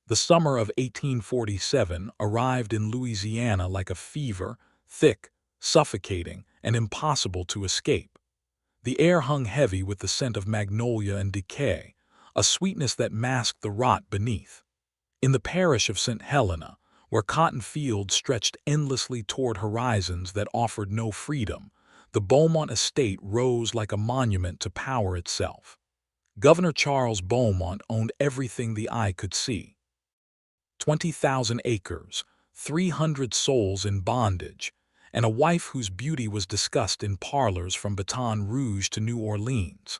The summer of 1847 arrived in Louisiana like a fever, thick, suffocating, and impossible to escape. The air hung heavy with the scent of magnolia and decay, a sweetness that masked the rot beneath. In the parish of St. Helena, where cotton fields stretched endlessly toward horizons that offered no freedom, the Beaumont estate rose like a monument to power itself. Governor Charles Beaumont owned everything the eye could see. 20,000 acres, 300 souls in bondage, and a wife whose beauty was discussed in parlors from Baton Rouge to New Orleans.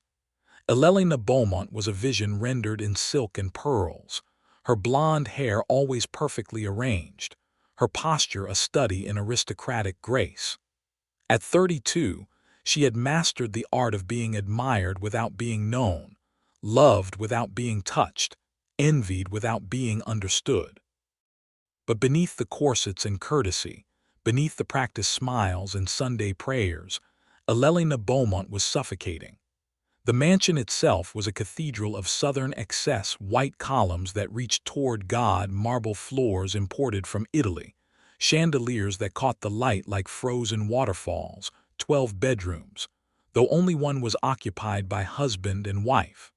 Eleanor Beaumont was a vision rendered in silk and pearls, her blonde hair always perfectly arranged, her posture a study in aristocratic grace. At 32, she had mastered the art of being admired without being known, loved without being touched, envied without being understood. But beneath the corsets and courtesy, beneath the practiced smiles and Sunday prayers, Eleanor Beaumont was suffocating. The mansion itself was a cathedral of Southern excess, white columns that reached toward God, marble floors imported from Italy, chandeliers that caught the light like frozen waterfalls, 12 bedrooms, though only one was occupied by husband and wife.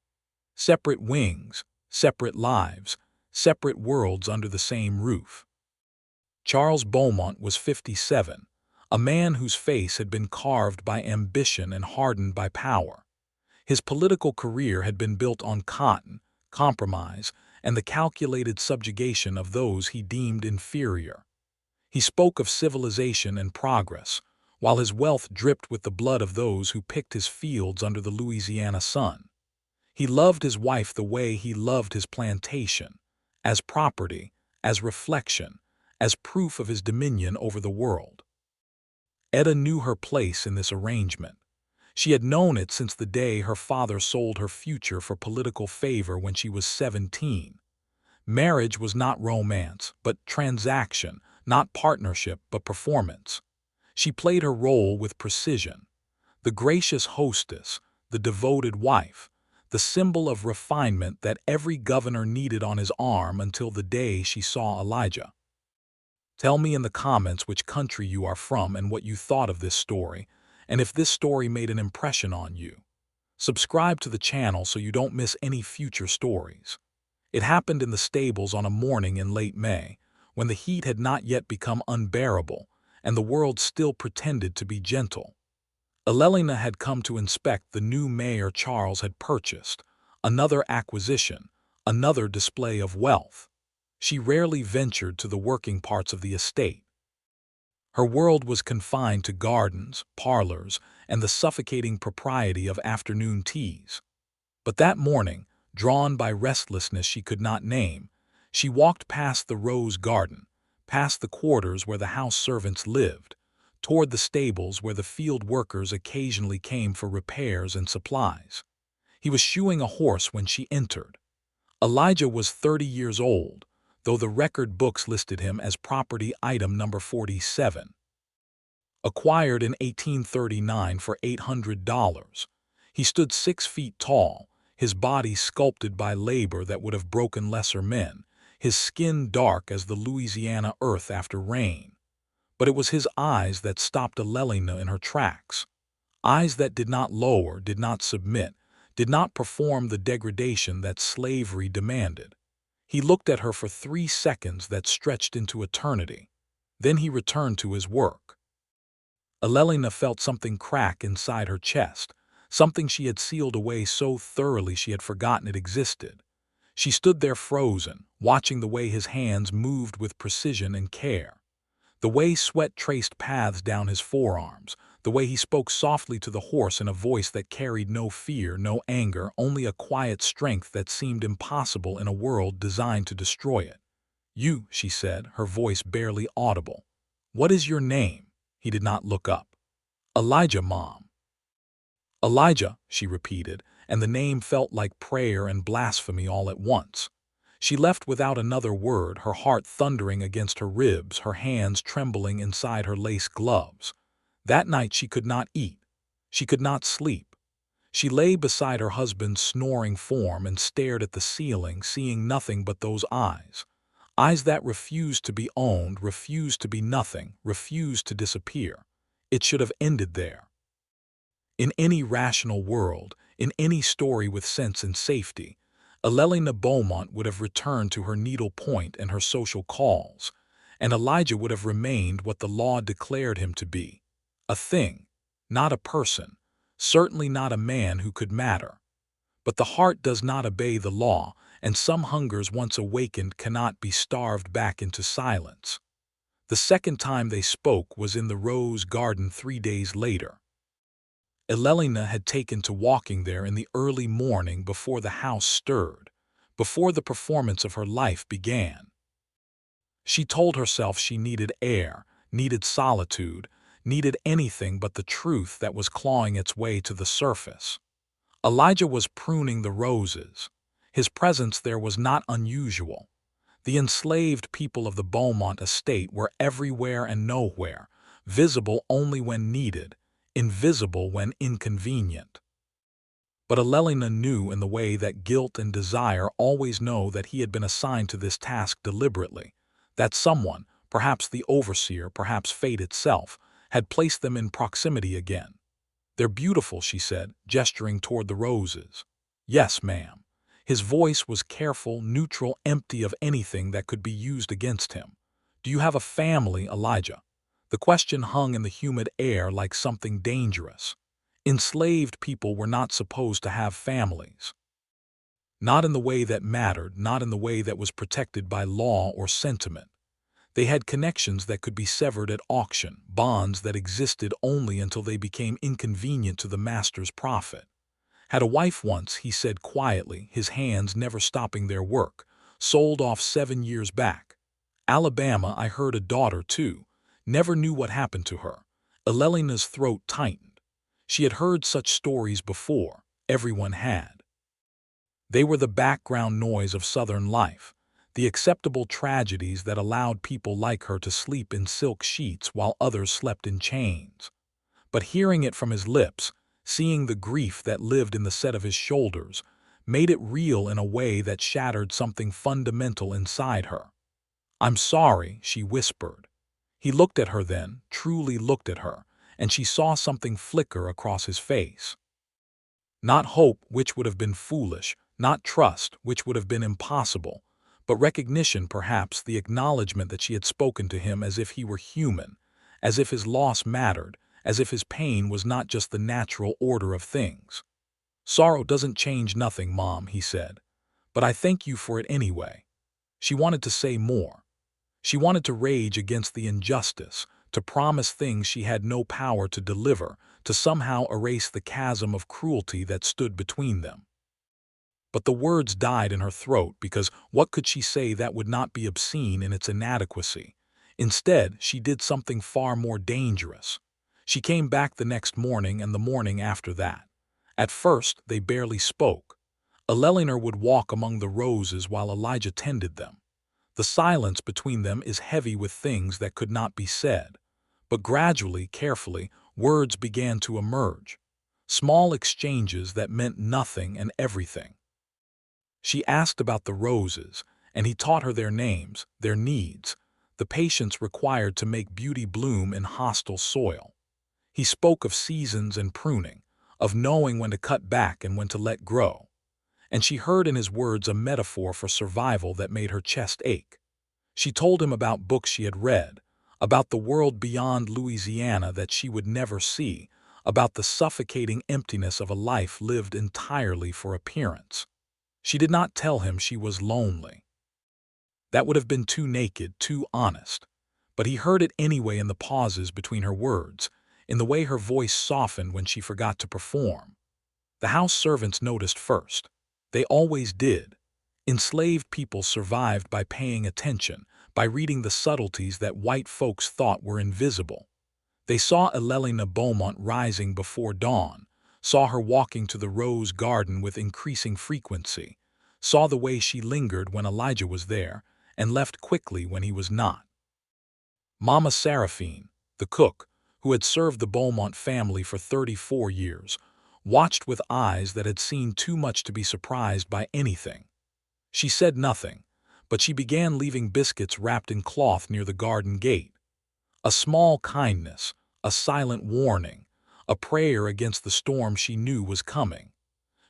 Separate wings, separate lives, separate worlds under the same roof. Charles Beaumont was 57, a man whose face had been carved by ambition and hardened by power. His political career had been built on cotton, compromise, and the calculated subjugation of those he deemed inferior. He spoke of civilization and progress, while his wealth dripped with the blood of those who picked his fields under the Louisiana sun. He loved his wife the way he loved his plantation, as property, as reflection, as proof of his dominion over the world. Etta knew her place in this arrangement. She had known it since the day her father sold her future for political favor when she was 17. Marriage was not romance, but transaction, not partnership, but performance. She played her role with precision. The gracious hostess, the devoted wife, the symbol of refinement that every governor needed on his arm until the day she saw Elijah. Tell me in the comments which country you are from and what you thought of this story, and if this story made an impression on you. Subscribe to the channel so you don't miss any future stories. It happened in the stables on a morning in late May, when the heat had not yet become unbearable, and the world still pretended to be gentle. Eleanor had come to inspect the new mare Charles had purchased, another acquisition, another display of wealth. She rarely ventured to the working parts of the estate. Her world was confined to gardens, parlors, and the suffocating propriety of afternoon teas. But that morning, drawn by restlessness she could not name, she walked past the rose garden, past the quarters where the house servants lived, toward the stables where the field workers occasionally came for repairs and supplies. He was shoeing a horse when she entered. Elijah was 30 years old, though the record books listed him as property item number 47. Acquired in 1839 for $800. He stood 6 feet tall, his body sculpted by labor that would have broken lesser men, his skin dark as the Louisiana earth after rain. But it was his eyes that stopped Eleanor in her tracks. Eyes that did not lower, did not submit, did not perform the degradation that slavery demanded. He looked at her for 3 seconds that stretched into eternity. Then he returned to his work. Eleanor felt something crack inside her chest, something she had sealed away so thoroughly she had forgotten it existed. She stood there frozen, watching the way his hands moved with precision and care. The way sweat traced paths down his forearms, the way he spoke softly to the horse in a voice that carried no fear, no anger, only a quiet strength that seemed impossible in a world designed to destroy it. "You," she said, her voice barely audible. "What is your name?" He did not look up. "Elijah, Mom." "Elijah," she repeated, and the name felt like prayer and blasphemy all at once. She left without another word, her heart thundering against her ribs, her hands trembling inside her lace gloves. That night she could not eat. She could not sleep. She lay beside her husband's snoring form and stared at the ceiling, seeing nothing but those eyes. Eyes that refused to be owned, refused to be nothing, refused to disappear. It should have ended there. In any rational world, in any story with sense and safety, Eleanor Beaumont would have returned to her needle point and her social calls, and Elijah would have remained what the law declared him to be, a thing, not a person, certainly not a man who could matter. But the heart does not obey the law, and some hungers once awakened cannot be starved back into silence. The second time they spoke was in the rose garden 3 days later. Eleanor had taken to walking there in the early morning before the house stirred, before the performance of her life began. She told herself she needed air, needed solitude, needed anything but the truth that was clawing its way to the surface. Elijah was pruning the roses. His presence there was not unusual. The enslaved people of the Beaumont estate were everywhere and nowhere, visible only when needed, invisible when inconvenient. But Eleanor knew in the way that guilt and desire always know that he had been assigned to this task deliberately, that someone, perhaps the overseer, perhaps fate itself, had placed them in proximity again. "They're beautiful," she said, gesturing toward the roses. "Yes, ma'am." His voice was careful, neutral, empty of anything that could be used against him. "Do you have a family, Elijah?" The question hung in the humid air like something dangerous. Enslaved people were not supposed to have families. Not in the way that mattered, not in the way that was protected by law or sentiment. They had connections that could be severed at auction, bonds that existed only until they became inconvenient to the master's profit. "Had a wife once," he said quietly, his hands never stopping their work. "Sold off 7 years back. Alabama, I heard a daughter too. Never knew what happened to her." Eleanor's throat tightened. She had heard such stories before. Everyone had. They were the background noise of Southern life, the acceptable tragedies that allowed people like her to sleep in silk sheets while others slept in chains. But hearing it from his lips, seeing the grief that lived in the set of his shoulders, made it real in a way that shattered something fundamental inside her. "I'm sorry," she whispered. He looked at her then, truly looked at her, and she saw something flicker across his face. Not hope, which would have been foolish, not trust, which would have been impossible, but recognition, perhaps the acknowledgement that she had spoken to him as if he were human, as if his loss mattered, as if his pain was not just the natural order of things. "Sorrow doesn't change nothing, Mom," he said, "but I thank you for it anyway." She wanted to say more. She wanted to rage against the injustice, to promise things she had no power to deliver, to somehow erase the chasm of cruelty that stood between them. But the words died in her throat because what could she say that would not be obscene in its inadequacy? Instead, she did something far more dangerous. She came back the next morning and the morning after that. At first, they barely spoke. Eleanor would walk among the roses while Elijah tended them. The silence between them is heavy with things that could not be said. But gradually, carefully, words began to emerge. Small exchanges that meant nothing and everything. She asked about the roses, and he taught her their names, their needs, the patience required to make beauty bloom in hostile soil. He spoke of seasons and pruning, of knowing when to cut back and when to let grow. And she heard in his words a metaphor for survival that made her chest ache. She told him about books she had read, about the world beyond Louisiana that she would never see, about the suffocating emptiness of a life lived entirely for appearance. She did not tell him she was lonely. That would have been too naked, too honest. But he heard it anyway in the pauses between her words, in the way her voice softened when she forgot to perform. The house servants noticed first. They always did. Enslaved people survived by paying attention, by reading the subtleties that white folks thought were invisible. They saw Eleanor Beaumont rising before dawn, saw her walking to the rose garden with increasing frequency, saw the way she lingered when Elijah was there, and left quickly when he was not. Mama Seraphine, the cook, who had served the Beaumont family for 34 years, watched with eyes that had seen too much to be surprised by anything. She said nothing, but she began leaving biscuits wrapped in cloth near the garden gate. A small kindness, a silent warning, a prayer against the storm she knew was coming.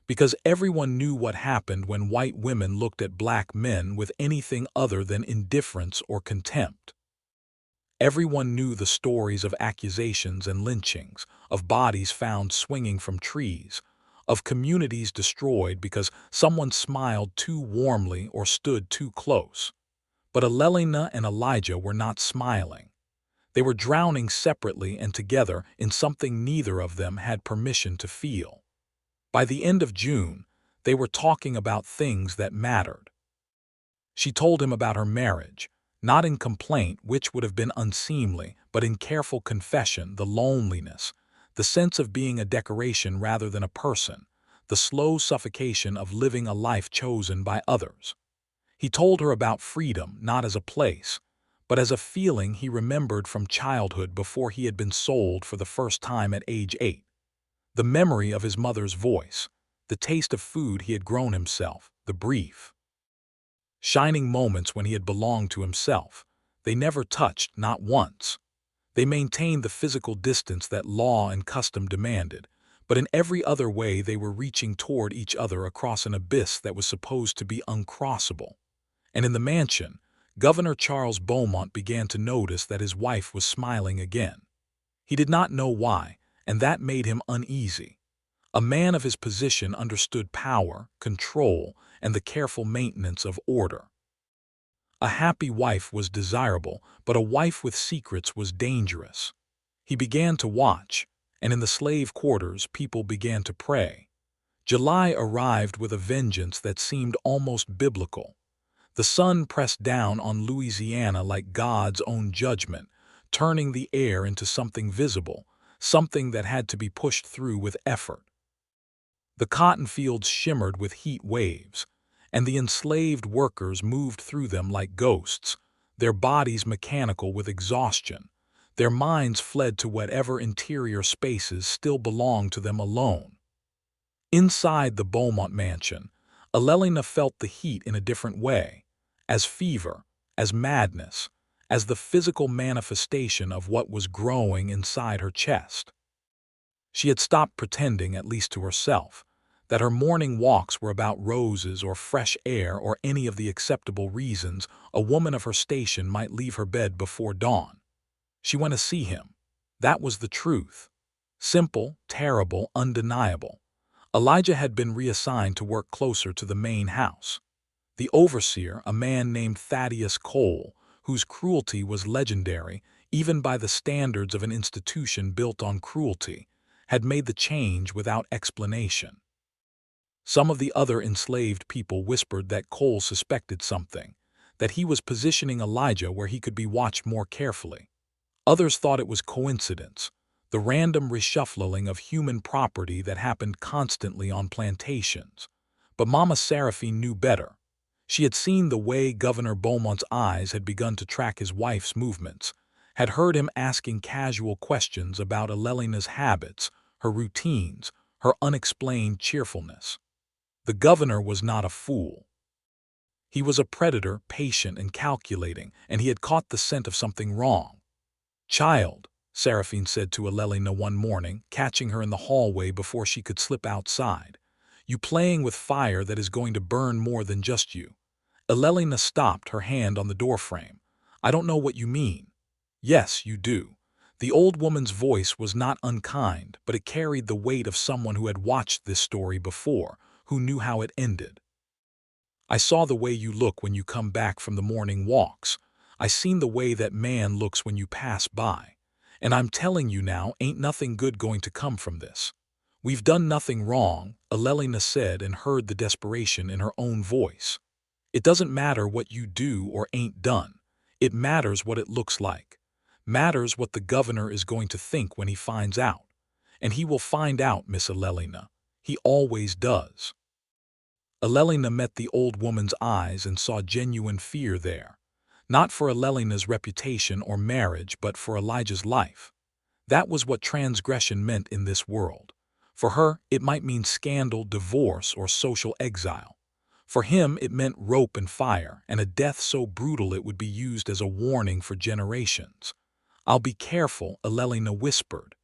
Because everyone knew what happened when white women looked at black men with anything other than indifference or contempt. Everyone knew the stories of accusations and lynchings, of bodies found swinging from trees, of communities destroyed because someone smiled too warmly or stood too close. But Eleanor and Elijah were not smiling. They were drowning separately and together in something neither of them had permission to feel. By the end of June, they were talking about things that mattered. She told him about her marriage, not in complaint, which would have been unseemly, but in careful confession, the loneliness, the sense of being a decoration rather than a person, the slow suffocation of living a life chosen by others. He told her about freedom, not as a place, but as a feeling he remembered from childhood before he had been sold for the first time at age 8. The memory of his mother's voice, the taste of food he had grown himself, the brief, shining moments when he had belonged to himself. They never touched, not once. They maintained the physical distance that law and custom demanded, but in every other way they were reaching toward each other across an abyss that was supposed to be uncrossable. And in the mansion, Governor Charles Beaumont began to notice that his wife was smiling again. He did not know why, and that made him uneasy. A man of his position understood power, control, and the careful maintenance of order. A happy wife was desirable, but a wife with secrets was dangerous. He began to watch, and in the slave quarters people began to pray. July arrived with a vengeance that seemed almost biblical. The sun pressed down on Louisiana like God's own judgment, turning the air into something visible, something that had to be pushed through with effort. The cotton fields shimmered with heat waves, and the enslaved workers moved through them like ghosts, their bodies mechanical with exhaustion. Their minds fled to whatever interior spaces still belonged to them alone. Inside the Beaumont mansion, Eleanor felt the heat in a different way, as fever, as madness, as the physical manifestation of what was growing inside her chest. She had stopped pretending, at least to herself, that her morning walks were about roses or fresh air or any of the acceptable reasons a woman of her station might leave her bed before dawn. She went to see him. That was the truth. Simple, terrible, undeniable. Elijah had been reassigned to work closer to the main house. The overseer, a man named Thaddeus Cole, whose cruelty was legendary even by the standards of an institution built on cruelty, had made the change without explanation. Some of the other enslaved people whispered that Cole suspected something, that he was positioning Elijah where he could be watched more carefully. Others thought it was coincidence, the random reshuffling of human property that happened constantly on plantations. But Mama Seraphine knew better. She had seen the way Governor Beaumont's eyes had begun to track his wife's movements, had heard him asking casual questions about Eleanor's habits, her routines, her unexplained cheerfulness. The governor was not a fool. He was a predator, patient and calculating, and he had caught the scent of something wrong. "Child," Seraphine said to Eleanor one morning, catching her in the hallway before she could slip outside, "you playing with fire that is going to burn more than just you." Eleanor stopped, her hand on the doorframe. "I don't know what you mean." "Yes, you do." The old woman's voice was not unkind, but it carried the weight of someone who had watched this story before, who knew how it ended. "I saw the way you look when you come back from the morning walks. I seen the way that man looks when you pass by. And I'm telling you now, ain't nothing good going to come from this. We've done nothing wrong," Eleanor said, and heard the desperation in her own voice. "It doesn't matter what you do or ain't done. It matters what it looks like. Matters what the governor is going to think when he finds out. And he will find out, Miss Eleanor. He always does." Eleanor met the old woman's eyes and saw genuine fear there. Not for Eleanor's reputation or marriage, but for Elijah's life. That was what transgression meant in this world. For her, it might mean scandal, divorce, or social exile. For him, it meant rope and fire, and a death so brutal it would be used as a warning for generations. "I'll be careful," Elelina whispered.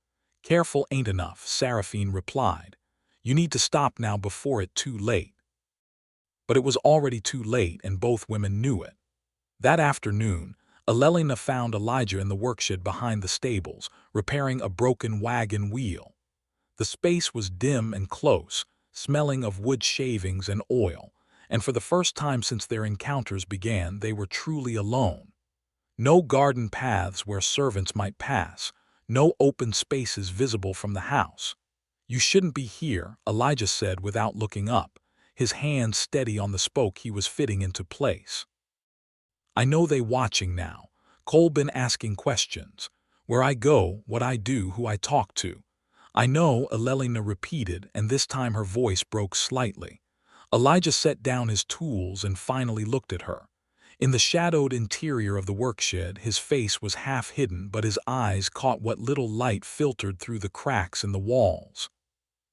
"Careful ain't enough," Seraphine replied. "You need to stop now before it's too late." But it was already too late, and both women knew it. That afternoon, Elelina found Elijah in the workshed behind the stables, repairing a broken wagon wheel. The space was dim and close, smelling of wood shavings and oil, and for the first time since their encounters began, they were truly alone. No garden paths where servants might pass, no open spaces visible from the house. "You shouldn't be here," Elijah said without looking up, his hand steady on the spoke he was fitting into place. "I know they watching now. Cole been asking questions. Where I go, what I do, who I talk to. I know," Elelina repeated, and this time her voice broke slightly. Elijah set down his tools and finally looked at her. In the shadowed interior of the workshed, his face was half hidden, but his eyes caught what little light filtered through the cracks in the walls.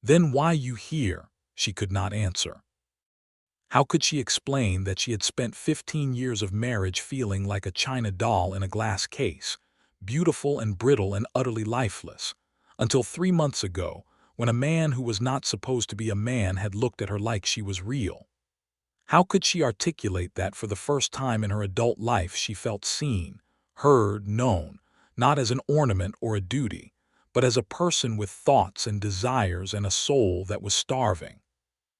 "Then why you here?" She could not answer. How could she explain that she had spent 15 years of marriage feeling like a china doll in a glass case, beautiful and brittle and utterly lifeless, until 3 months ago, when a man who was not supposed to be a man had looked at her like she was real? How could she articulate that for the first time in her adult life she felt seen, heard, known, not as an ornament or a duty, but as a person with thoughts and desires and a soul that was starving?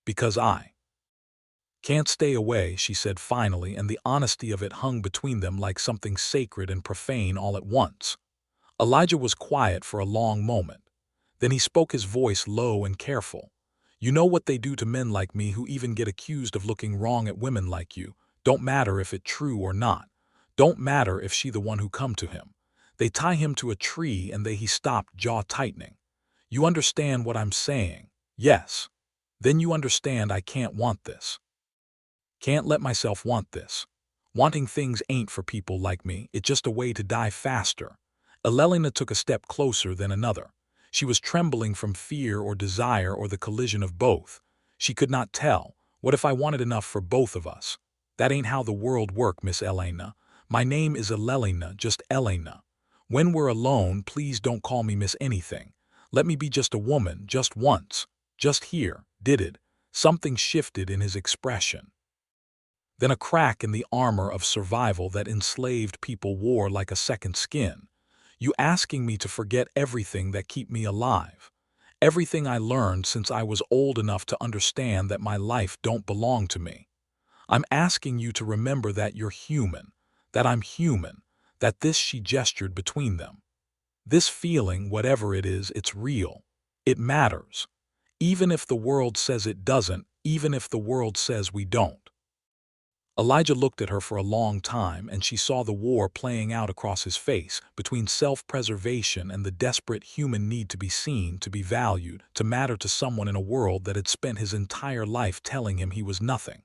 "Because I can't stay away," she said finally, and the honesty of it hung between them like something sacred and profane all at once. Elijah was quiet for a long moment. Then he spoke, his voice low and careful. "You know what they do to men like me who even get accused of looking wrong at women like you. Don't matter if it true or not. Don't matter if she the one who come to him. They tie him to a tree and he stopped, jaw tightening. You understand what I'm saying? Yes. Then you understand I can't want this. Can't let myself want this. Wanting things ain't for people like me, it's just a way to die faster." Elelina took a step closer, then another. She was trembling from fear or desire or the collision of both. She could not tell. "What if I wanted enough for both of us?" "That ain't how the world work, Miss Elena. My name is Elelina, just Elena. When we're alone, please don't call me Miss anything. Let me be just a woman, just once. Just here." Did it? Something shifted in his expression. Then a crack in the armor of survival that enslaved people wore like a second skin. "You asking me to forget everything that keep me alive. Everything I learned since I was old enough to understand that my life don't belong to me. I'm asking you to remember that you're human, that I'm human, that this," she gestured between them. "This feeling, whatever it is, it's real. It matters. Even if the world says it doesn't, even if the world says we don't." Elijah looked at her for a long time, and she saw the war playing out across his face, between self-preservation and the desperate human need to be seen, to be valued, to matter to someone in a world that had spent his entire life telling him he was nothing.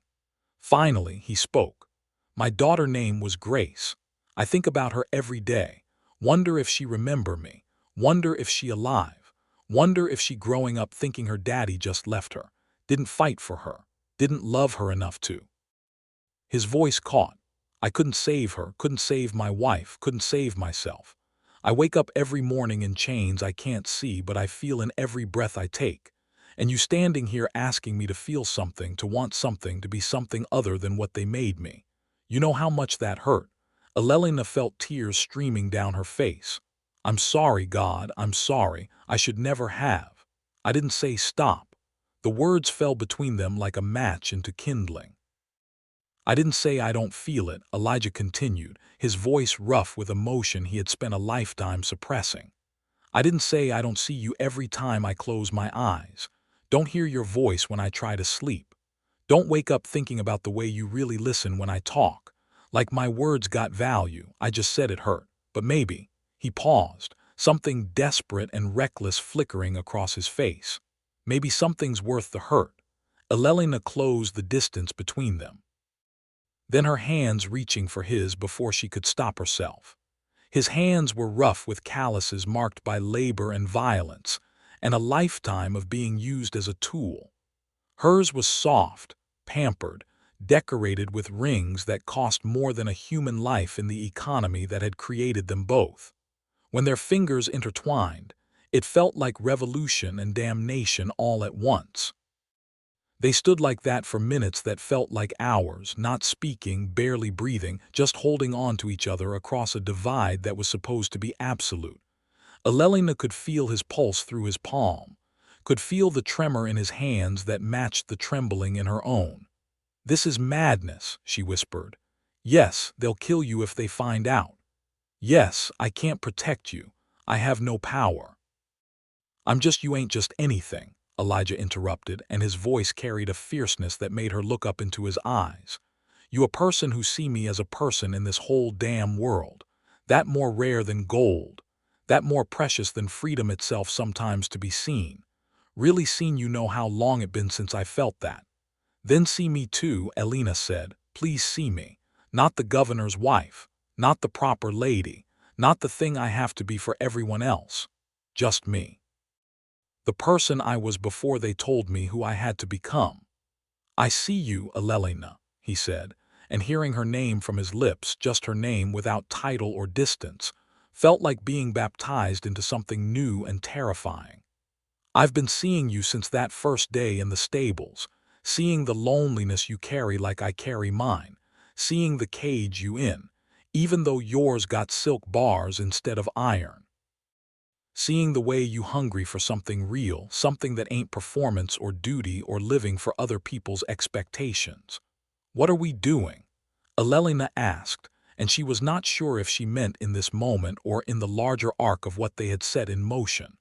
Finally, he spoke. "My daughter's name was Grace. I think about her every day. Wonder if she remember me. Wonder if she alive. Wonder if she growing up thinking her daddy just left her, didn't fight for her, didn't love her enough to." His voice caught. "I couldn't save her, couldn't save my wife, couldn't save myself. I wake up every morning in chains I can't see, but I feel in every breath I take. And you standing here asking me to feel something, to want something, to be something other than what they made me. You know how much that hurt." Elelina felt tears streaming down her face. "I'm sorry, God, I'm sorry. I should never have. I didn't say stop." The words fell between them like a match into kindling. "I didn't say I don't feel it," Elijah continued, his voice rough with emotion he had spent a lifetime suppressing. "I didn't say I don't see you every time I close my eyes. Don't hear your voice when I try to sleep. Don't wake up thinking about the way you really listen when I talk. Like my words got value. I just said it hurt. But maybe." He paused, something desperate and reckless flickering across his face. "Maybe something's worth the hurt." Elelina closed the distance between them. Then her hands reaching for his before she could stop herself. His hands were rough with calluses marked by labor and violence, and a lifetime of being used as a tool. Hers was soft, pampered, decorated with rings that cost more than a human life in the economy that had created them both. When their fingers intertwined, it felt like revolution and damnation all at once. They stood like that for minutes that felt like hours, not speaking, barely breathing, just holding on to each other across a divide that was supposed to be absolute. Eleanor could feel his pulse through his palm, could feel the tremor in his hands that matched the trembling in her own. "This is madness," she whispered. "Yes, they'll kill you if they find out. Yes, I can't protect you. I have no power." You ain't just anything," Elijah interrupted, and his voice carried a fierceness that made her look up into his eyes. "You a person who see me as a person in this whole damn world. That more rare than gold. That more precious than freedom itself sometimes to be seen. Really seen you know how long it been since I felt that." "Then see me too," Elena said. "Please see me. Not the governor's wife. Not the proper lady. Not the thing I have to be for everyone else. Just me. The person I was before they told me who I had to become." "I see you, Elena," he said, and hearing her name from his lips, just her name without title or distance, felt like being baptized into something new and terrifying. "I've been seeing you since that first day in the stables, seeing the loneliness you carry like I carry mine, seeing the cage you in, even though yours got silk bars instead of iron. Seeing the way you hungry for something real, something that ain't performance or duty or living for other people's expectations." "What are we doing?" Elena asked, and she was not sure if she meant in this moment or in the larger arc of what they had set in motion.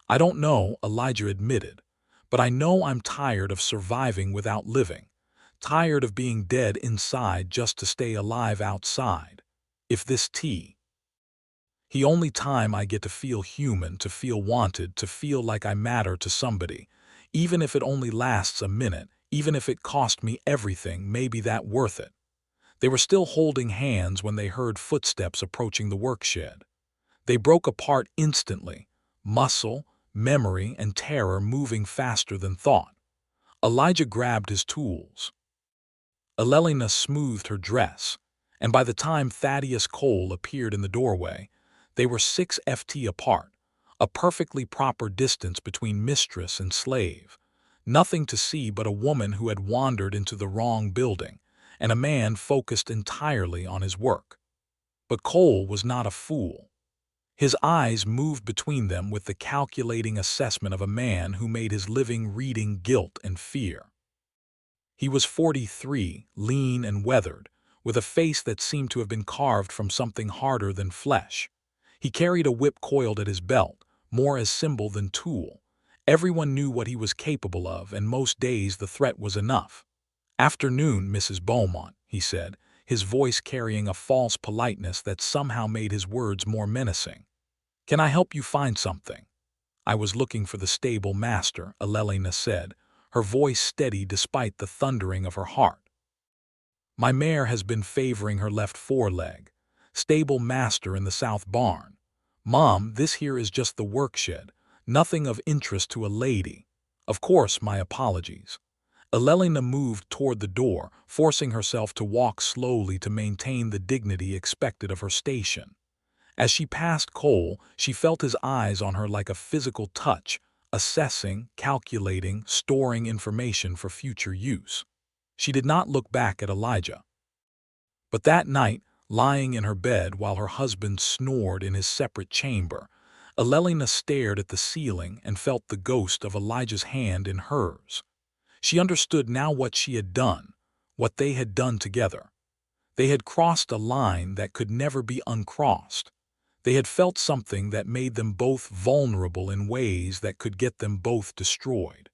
"I don't know," Elijah admitted, "but I know I'm tired of surviving without living, tired of being dead inside just to stay alive outside. If this the only time I get to feel human, to feel wanted, to feel like I matter to somebody, even if it only lasts a minute, even if it cost me everything, maybe that worth it." They were still holding hands when they heard footsteps approaching the workshed. They broke apart instantly, muscle, memory, and terror moving faster than thought. Elijah grabbed his tools. Elena smoothed her dress, and by the time Thaddeus Cole appeared in the doorway, they were 6 feet apart, a perfectly proper distance between mistress and slave. Nothing to see but a woman who had wandered into the wrong building, and a man focused entirely on his work. But Cole was not a fool. His eyes moved between them with the calculating assessment of a man who made his living reading guilt and fear. He was 43, lean and weathered, with a face that seemed to have been carved from something harder than flesh. He carried a whip coiled at his belt, more as symbol than tool. Everyone knew what he was capable of, and most days the threat was enough. "Afternoon, Mrs. Beaumont," he said, his voice carrying a false politeness that somehow made his words more menacing. "Can I help you find something?" "I was looking for the stable master," Elena said, her voice steady despite the thundering of her heart. "My mare has been favoring her left foreleg. Stable master in the south barn. Mom, this here is just the workshed, nothing of interest to a lady. Of course, my apologies." Elena moved toward the door, forcing herself to walk slowly to maintain the dignity expected of her station. As she passed Cole, she felt his eyes on her like a physical touch, assessing, calculating, storing information for future use. She did not look back at Elijah. But that night, lying in her bed while her husband snored in his separate chamber, Elena stared at the ceiling and felt the ghost of Elijah's hand in hers. She understood now what she had done, what they had done together. They had crossed a line that could never be uncrossed. They had felt something that made them both vulnerable in ways that could get them both destroyed.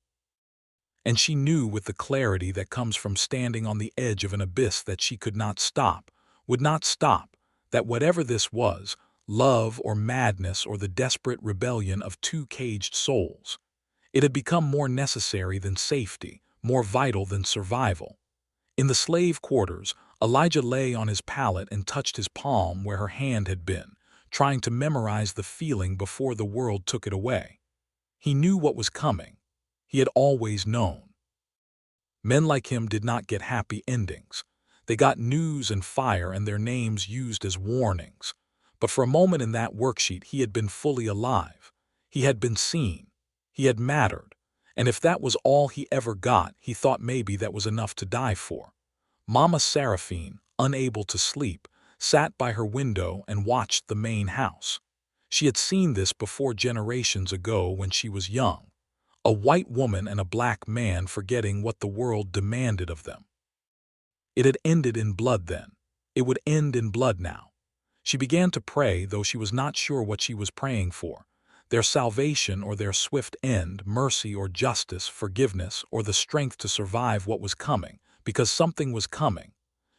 And she knew with the clarity that comes from standing on the edge of an abyss that she could not stop, would not stop, that whatever this was, love or madness or the desperate rebellion of two caged souls, it had become more necessary than safety, more vital than survival. In the slave quarters, Elijah lay on his pallet and touched his palm where her hand had been, trying to memorize the feeling before the world took it away. He knew what was coming. He had always known. Men like him did not get happy endings. They got news and fire and their names used as warnings. But for a moment in that worksheet he had been fully alive. He had been seen. He had mattered. And if that was all he ever got, he thought maybe that was enough to die for. Mama Seraphine, unable to sleep, sat by her window and watched the main house. She had seen this before generations ago when she was young. A white woman and a black man forgetting what the world demanded of them. It had ended in blood then. It would end in blood now. She began to pray, though she was not sure what she was praying for. Their salvation or their swift end, mercy or justice, forgiveness, or the strength to survive what was coming, because something was coming.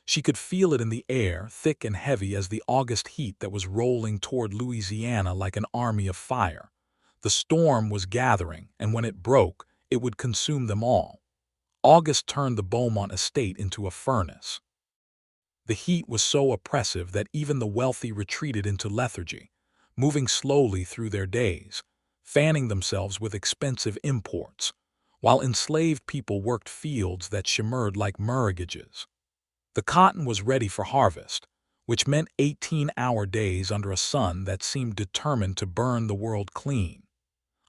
She could feel it in the air, thick and heavy as the August heat that was rolling toward Louisiana like an army of fire. The storm was gathering, and when it broke, it would consume them all. August turned the Beaumont estate into a furnace. The heat was so oppressive that even the wealthy retreated into lethargy, moving slowly through their days, fanning themselves with expensive imports, while enslaved people worked fields that shimmered like muragages. The cotton was ready for harvest, which meant 18-hour days under a sun that seemed determined to burn the world clean.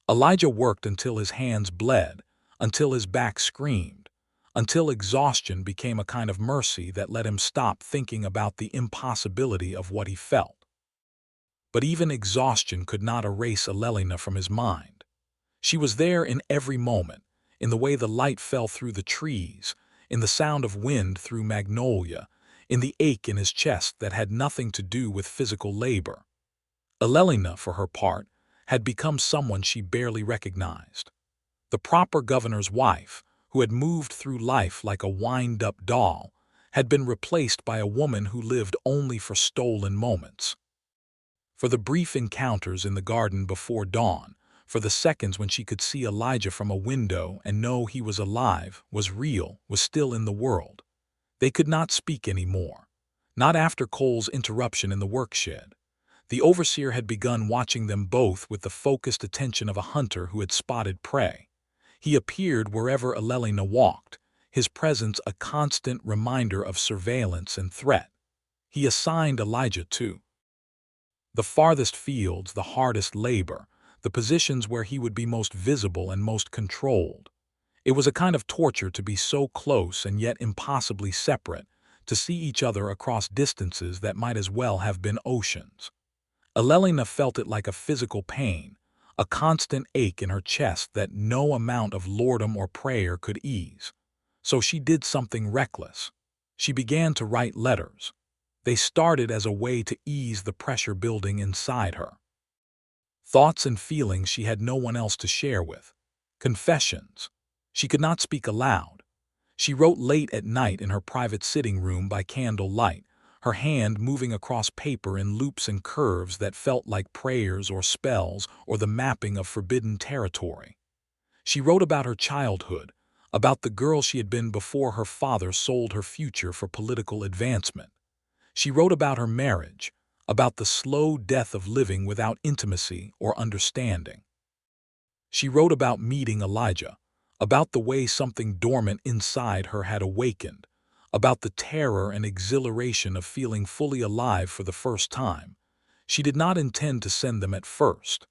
Elijah worked until his hands bled, until his back screamed, until exhaustion became a kind of mercy that let him stop thinking about the impossibility of what he felt. But even exhaustion could not erase Eleanor from his mind. She was there in every moment, in the way the light fell through the trees, in the sound of wind through magnolia, in the ache in his chest that had nothing to do with physical labor. Eleanor, for her part, had become someone she barely recognized. The proper governor's wife, who had moved through life like a wind-up doll, had been replaced by a woman who lived only for stolen moments. For the brief encounters in the garden before dawn, for the seconds when she could see Elijah from a window and know he was alive, was real, was still in the world. They could not speak any more. Not after Cole's interruption in the workshed. The overseer had begun watching them both with the focused attention of a hunter who had spotted prey. He appeared wherever Eleanor walked, his presence a constant reminder of surveillance and threat. He assigned Elijah to the farthest fields, the hardest labor, the positions where he would be most visible and most controlled. It was a kind of torture to be so close and yet impossibly separate, to see each other across distances that might as well have been oceans. Eleanor felt it like a physical pain, a constant ache in her chest that no amount of lordom or prayer could ease. So she did something reckless. She began to write letters. They started as a way to ease the pressure building inside her. Thoughts and feelings she had no one else to share with. Confessions. She could not speak aloud. She wrote late at night in her private sitting room by candle light, her hand moving across paper in loops and curves that felt like prayers or spells or the mapping of forbidden territory. She wrote about her childhood, about the girl she had been before her father sold her future for political advancement. She wrote about her marriage, about the slow death of living without intimacy or understanding. She wrote about meeting Elijah, about the way something dormant inside her had awakened, about the terror and exhilaration of feeling fully alive for the first time. She did not intend to send them at first.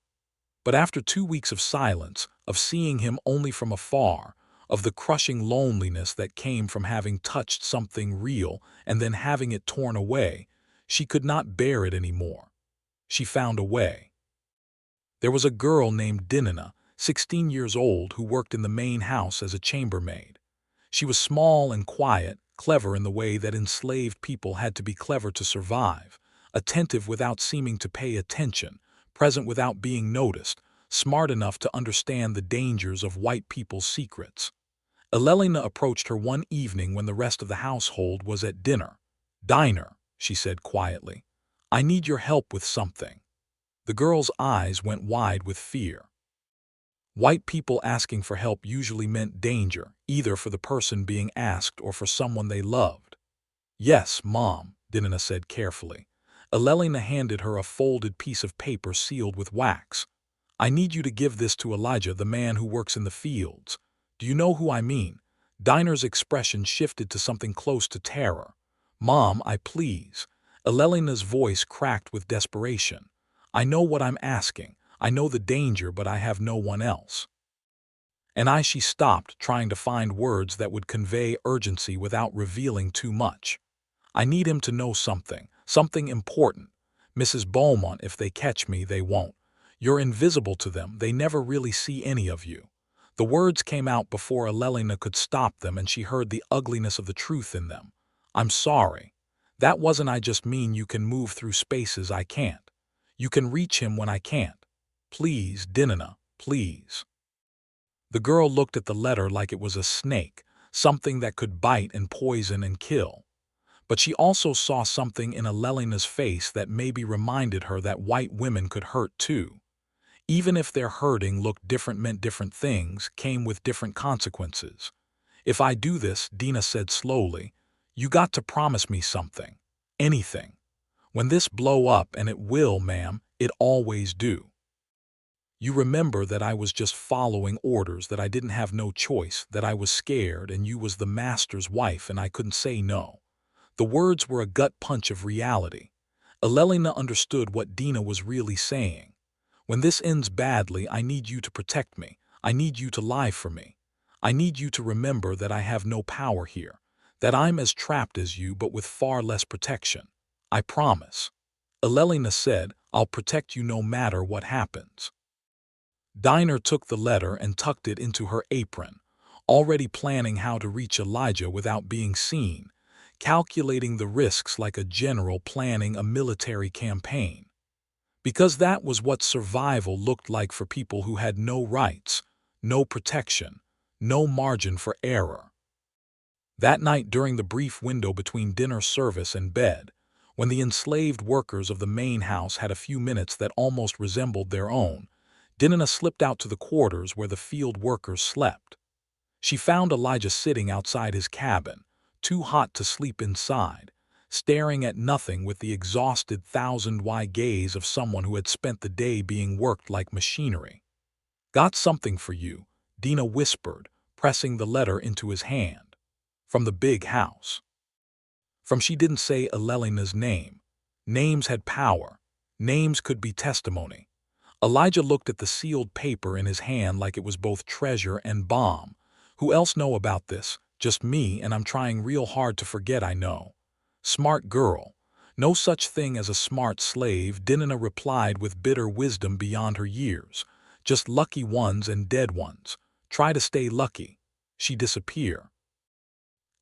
But after 2 weeks of silence, of seeing him only from afar, of the crushing loneliness that came from having touched something real and then having it torn away, she could not bear it anymore. She found a way. There was a girl named Dinah, 16 years old, who worked in the main house as a chambermaid. She was small and quiet, clever in the way that enslaved people had to be clever to survive, attentive without seeming to pay attention, present without being noticed, smart enough to understand the dangers of white people's secrets. Eleanor approached her one evening when the rest of the household was at dinner. "Diner," she said quietly, "I need your help with something." The girl's eyes went wide with fear. White people asking for help usually meant danger, either for the person being asked or for someone they loved. "Yes, Mom," Dinah said carefully. Eleanor handed her a folded piece of paper sealed with wax. I need you to give this to Elijah, the man who works in the fields. Do you know who I mean? Dinah's expression shifted to something close to terror. Mom, I please. Elena's voice cracked with desperation. I know what I'm asking. I know the danger, but I have no one else. She stopped, trying to find words that would convey urgency without revealing too much. I need him to know something, something important. Mrs. Beaumont, if they catch me, they won't. You're invisible to them, they never really see any of you. The words came out before Eleanor could stop them, and she heard the ugliness of the truth in them. I'm sorry. That wasn't I just mean you can move through spaces I can't. You can reach him when I can't. Please, Dinah, please. The girl looked at the letter like it was a snake, something that could bite and poison and kill. But she also saw something in Elena's face that maybe reminded her that white women could hurt too. Even if their hurting looked different, meant different things, came with different consequences. If I do this, Dinah said slowly, you got to promise me something. Anything. When this blow up, and it will, ma'am, it always do. You remember that I was just following orders, that I didn't have no choice, that I was scared and you was the master's wife and I couldn't say no. The words were a gut punch of reality. Eleanor understood what Dinah was really saying. When this ends badly, I need you to protect me. I need you to lie for me. I need you to remember that I have no power here, that I'm as trapped as you but with far less protection. I promise. Eleanor said, I'll protect you no matter what happens. Dinah took the letter and tucked it into her apron, already planning how to reach Elijah without being seen, calculating the risks like a general planning a military campaign. Because that was what survival looked like for people who had no rights, no protection, no margin for error. That night, during the brief window between dinner service and bed, when the enslaved workers of the main house had a few minutes that almost resembled their own, Dinah slipped out to the quarters where the field workers slept. She found Elijah sitting outside his cabin, too hot to sleep inside, staring at nothing with the exhausted thousand-wide gaze of someone who had spent the day being worked like machinery. Got something for you, Dinah whispered, pressing the letter into his hand. From the big house. She didn't say Elena's name. Names had power. Names could be testimony. Elijah looked at the sealed paper in his hand like it was both treasure and bomb. Who else know about this? Just me, and I'm trying real hard to forget I know. Smart girl. No such thing as a smart slave, Dinah replied with bitter wisdom beyond her years. Just lucky ones and dead ones. Try to stay lucky. She disappear.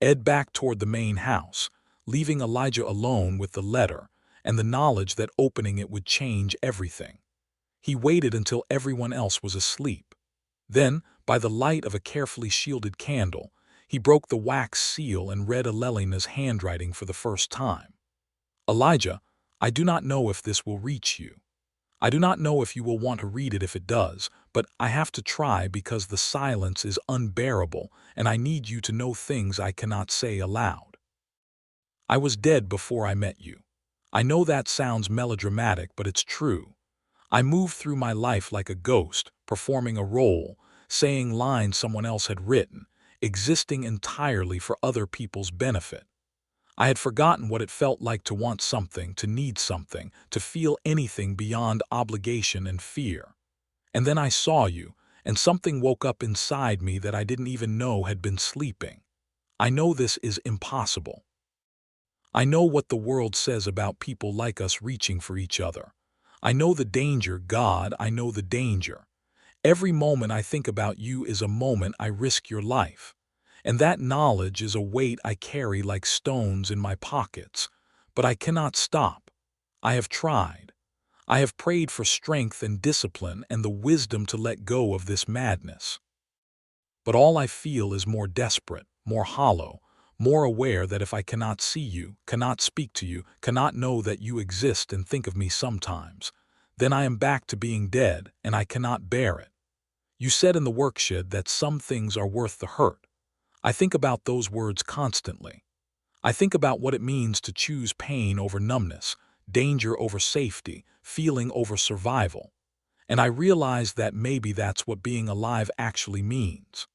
Ed back toward the main house, leaving Elijah alone with the letter and the knowledge that opening it would change everything. He waited until everyone else was asleep. Then, by the light of a carefully shielded candle, he broke the wax seal and read Elena's handwriting for the first time. Elijah, I do not know if this will reach you. I do not know if you will want to read it if it does, but I have to try because the silence is unbearable and I need you to know things I cannot say aloud. I was dead before I met you. I know that sounds melodramatic, but it's true. I moved through my life like a ghost, performing a role, saying lines someone else had written, existing entirely for other people's benefit. I had forgotten what it felt like to want something, to need something, to feel anything beyond obligation and fear. And then I saw you, and something woke up inside me that I didn't even know had been sleeping. I know this is impossible. I know what the world says about people like us reaching for each other. I know the danger, God, I know the danger. Every moment I think about you is a moment I risk your life. And that knowledge is a weight I carry like stones in my pockets. But I cannot stop. I have tried. I have prayed for strength and discipline and the wisdom to let go of this madness. But all I feel is more desperate, more hollow, more aware that if I cannot see you, cannot speak to you, cannot know that you exist and think of me sometimes, then I am back to being dead and I cannot bear it. You said in the workshed that some things are worth the hurt. I think about those words constantly. I think about what it means to choose pain over numbness, danger over safety, feeling over survival. And I realized that maybe that's what being alive actually means.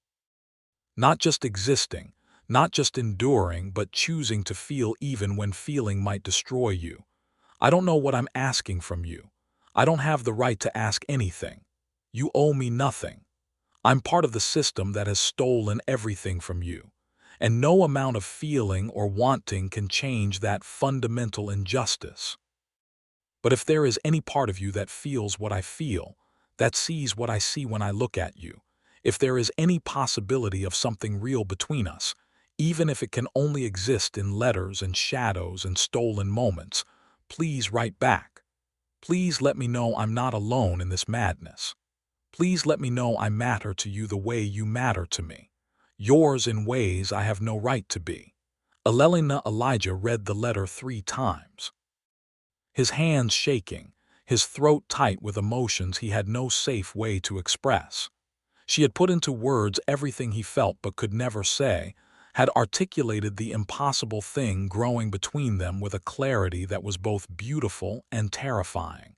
Not just existing, not just enduring, but choosing to feel even when feeling might destroy you. I don't know what I'm asking from you. I don't have the right to ask anything. You owe me nothing. I'm part of the system that has stolen everything from you. And no amount of feeling or wanting can change that fundamental injustice. But if there is any part of you that feels what I feel, that sees what I see when I look at you, if there is any possibility of something real between us, even if it can only exist in letters and shadows and stolen moments, please write back. Please let me know I'm not alone in this madness. Please let me know I matter to you the way you matter to me. Yours in ways I have no right to be. Eleanor Elijah read the letter 3 times. His hands shaking, his throat tight with emotions he had no safe way to express. She had put into words everything he felt but could never say, had articulated the impossible thing growing between them with a clarity that was both beautiful and terrifying.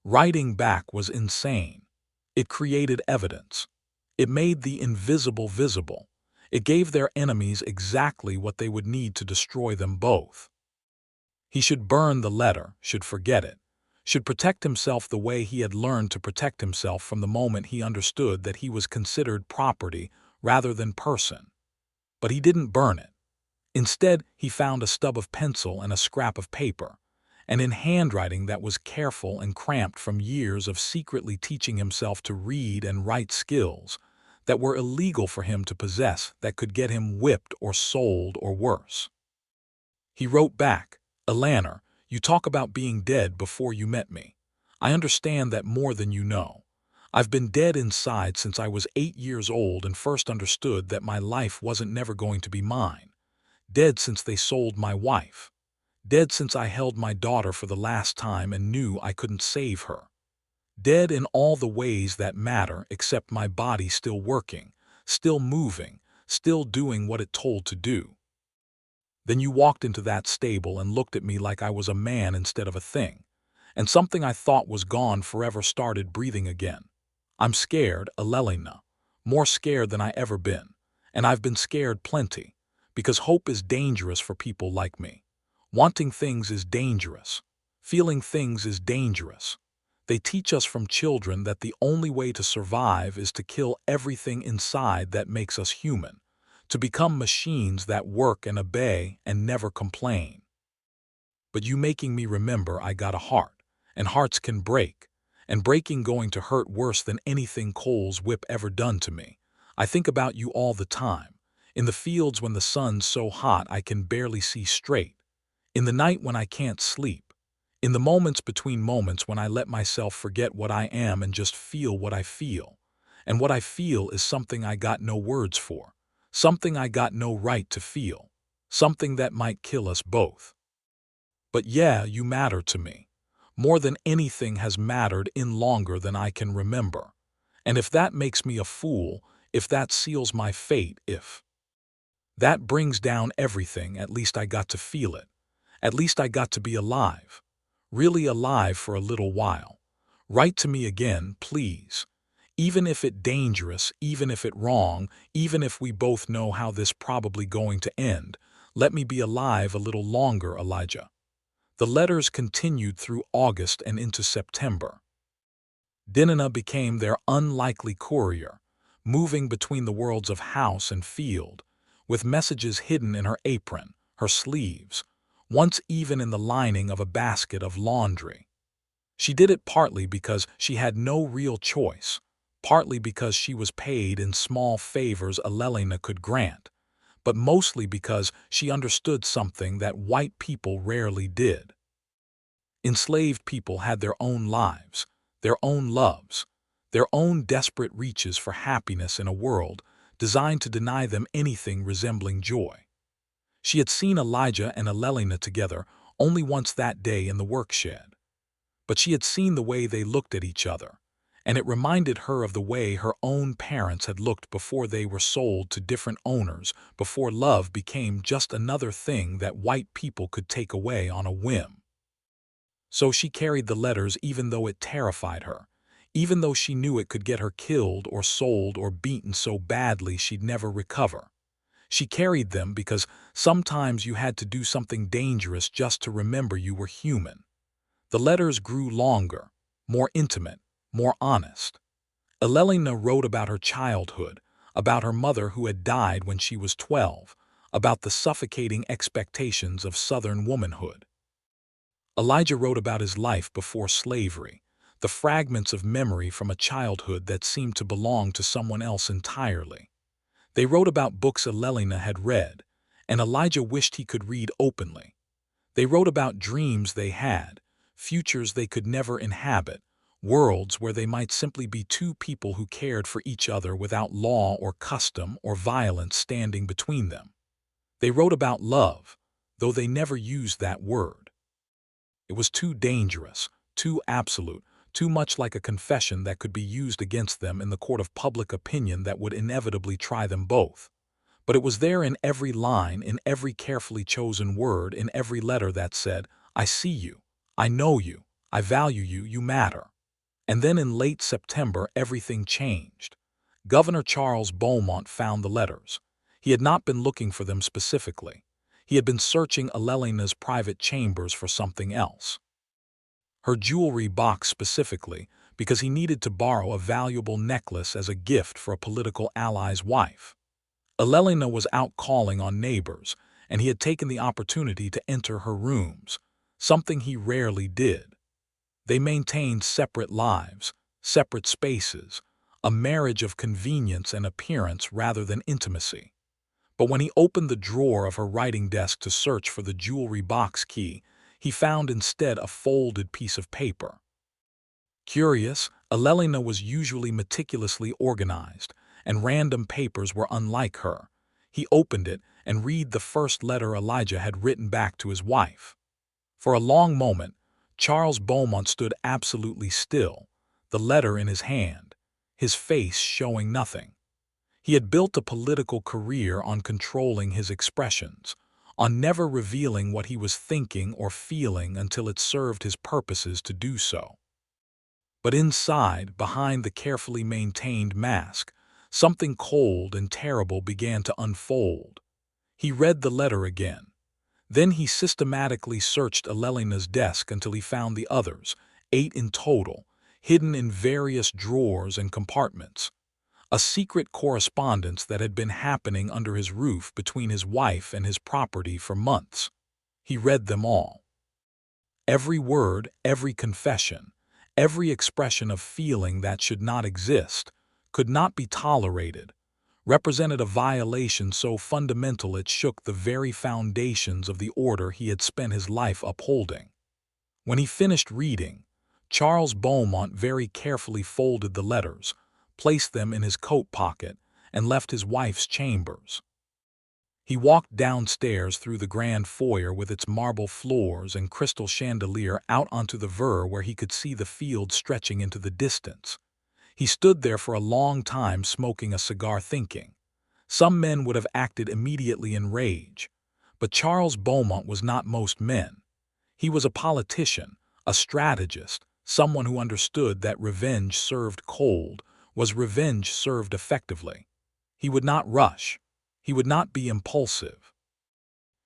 Writing back was insane. It created evidence. It made the invisible visible. It gave their enemies exactly what they would need to destroy them both. He should burn the letter, should forget it, should protect himself the way he had learned to protect himself from the moment he understood that he was considered property rather than person. But he didn't burn it. Instead, he found a stub of pencil and a scrap of paper, and in handwriting that was careful and cramped from years of secretly teaching himself to read and write skills that were illegal for him to possess, that could get him whipped or sold or worse. He wrote back, "Eleanor, you talk about being dead before you met me. I understand that more than you know. I've been dead inside since I was 8 years old and first understood that my life wasn't never going to be mine. Dead since they sold my wife. Dead since I held my daughter for the last time and knew I couldn't save her. Dead in all the ways that matter except my body still working, still moving, still doing what it told to do. Then you walked into that stable and looked at me like I was a man instead of a thing, and something I thought was gone forever started breathing again. I'm scared, Eleanor, more scared than I ever been, and I've been scared plenty, because hope is dangerous for people like me. Wanting things is dangerous. Feeling things is dangerous. They teach us from children that the only way to survive is to kill everything inside that makes us human, to become machines that work and obey and never complain. But you making me remember I got a heart, and hearts can break, and breaking going to hurt worse than anything Cole's whip ever done to me. I think about you all the time, in the fields when the sun's so hot I can barely see straight, in the night when I can't sleep, in the moments between moments when I let myself forget what I am and just feel what I feel. And what I feel is something I got no words for, something I got no right to feel, something that might kill us both. But yeah, you matter to me. More than anything has mattered in longer than I can remember. And if that makes me a fool, if that seals my fate, if that brings down everything, at least I got to feel it. At least I got to be alive. Really alive for a little while. Write to me again, please. Even if it dangerous, even if it wrong, even if we both know how this probably going to end, let me be alive a little longer, Elijah. The letters continued through August and into September. Dinah became their unlikely courier, moving between the worlds of house and field, with messages hidden in her apron, her sleeves, once even in the lining of a basket of laundry. She did it partly because she had no real choice, partly because she was paid in small favors Eleanor could grant, but mostly because she understood something that white people rarely did. Enslaved people had their own lives, their own loves, their own desperate reaches for happiness in a world designed to deny them anything resembling joy. She had seen Elijah and Eleanor together only once that day in the workshed. But she had seen the way they looked at each other, and it reminded her of the way her own parents had looked before they were sold to different owners, before love became just another thing that white people could take away on a whim. So she carried the letters even though it terrified her, even though she knew it could get her killed or sold or beaten so badly she'd never recover. She carried them because sometimes you had to do something dangerous just to remember you were human. The letters grew longer, more intimate, more honest. Eleanor wrote about her childhood, about her mother who had died when she was 12, about the suffocating expectations of Southern womanhood. Elijah wrote about his life before slavery, the fragments of memory from a childhood that seemed to belong to someone else entirely. They wrote about books Eleanor had read, and Elijah wished he could read openly. They wrote about dreams they had, futures they could never inhabit, worlds where they might simply be two people who cared for each other without law or custom or violence standing between them. They wrote about love, though they never used that word. It was too dangerous, too absolute, too much like a confession that could be used against them in the court of public opinion that would inevitably try them both. But it was there in every line, in every carefully chosen word, in every letter that said, "I see you, I know you, I value you, you matter." And then in late September, everything changed. Governor Charles Beaumont found the letters. He had not been looking for them specifically. He had been searching Eleanor's private chambers for something else. Her jewelry box specifically, because he needed to borrow a valuable necklace as a gift for a political ally's wife. Eleanor was out calling on neighbors, and he had taken the opportunity to enter her rooms, something he rarely did. They maintained separate lives, separate spaces, a marriage of convenience and appearance rather than intimacy. But when he opened the drawer of her writing desk to search for the jewelry box key, he found instead a folded piece of paper. Curious, Eleanor was usually meticulously organized, and random papers were unlike her. He opened it and read the first letter Elijah had written back to his wife. For a long moment, Charles Beaumont stood absolutely still, the letter in his hand, his face showing nothing. He had built a political career on controlling his expressions, on never revealing what he was thinking or feeling until it served his purposes to do so. But inside, behind the carefully maintained mask, something cold and terrible began to unfold. He read the letter again. Then he systematically searched Eleanor's desk until he found the others, 8 in total, hidden in various drawers and compartments. A secret correspondence that had been happening under his roof between his wife and his property for months. He read them all. Every word, every confession, every expression of feeling that should not exist, could not be tolerated, represented a violation so fundamental it shook the very foundations of the order he had spent his life upholding. When he finished reading, Charles Beaumont very carefully folded the letters, placed them in his coat pocket, and left his wife's chambers. He walked downstairs through the grand foyer with its marble floors and crystal chandelier out onto the ver where he could see the field stretching into the distance. He stood there for a long time smoking a cigar thinking. Some men would have acted immediately in rage, but Charles Beaumont was not most men. He was a politician, a strategist, someone who understood that revenge served cold was revenge served effectively. He would not rush. He would not be impulsive.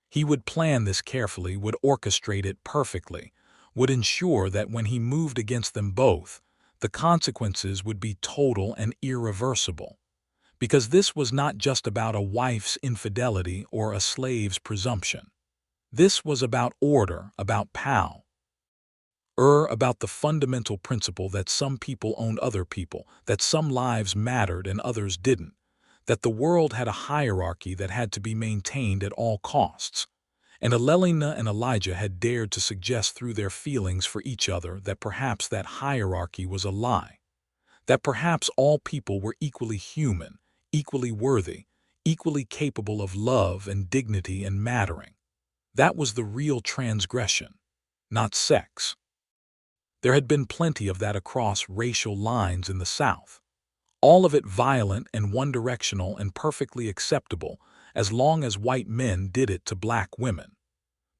He would plan this carefully, would orchestrate it perfectly, would ensure that when he moved against them both, the consequences would be total and irreversible. Because this was not just about a wife's infidelity or a slave's presumption. This was about order, about power. About the fundamental principle that some people owned other people, that some lives mattered and others didn't, that the world had a hierarchy that had to be maintained at all costs. And Eleanor and Elijah had dared to suggest through their feelings for each other that perhaps that hierarchy was a lie, that perhaps all people were equally human, equally worthy, equally capable of love and dignity and mattering. That was the real transgression, not sex. There had been plenty of that across racial lines in the South. All of it violent and one-directional and perfectly acceptable as long as white men did it to black women.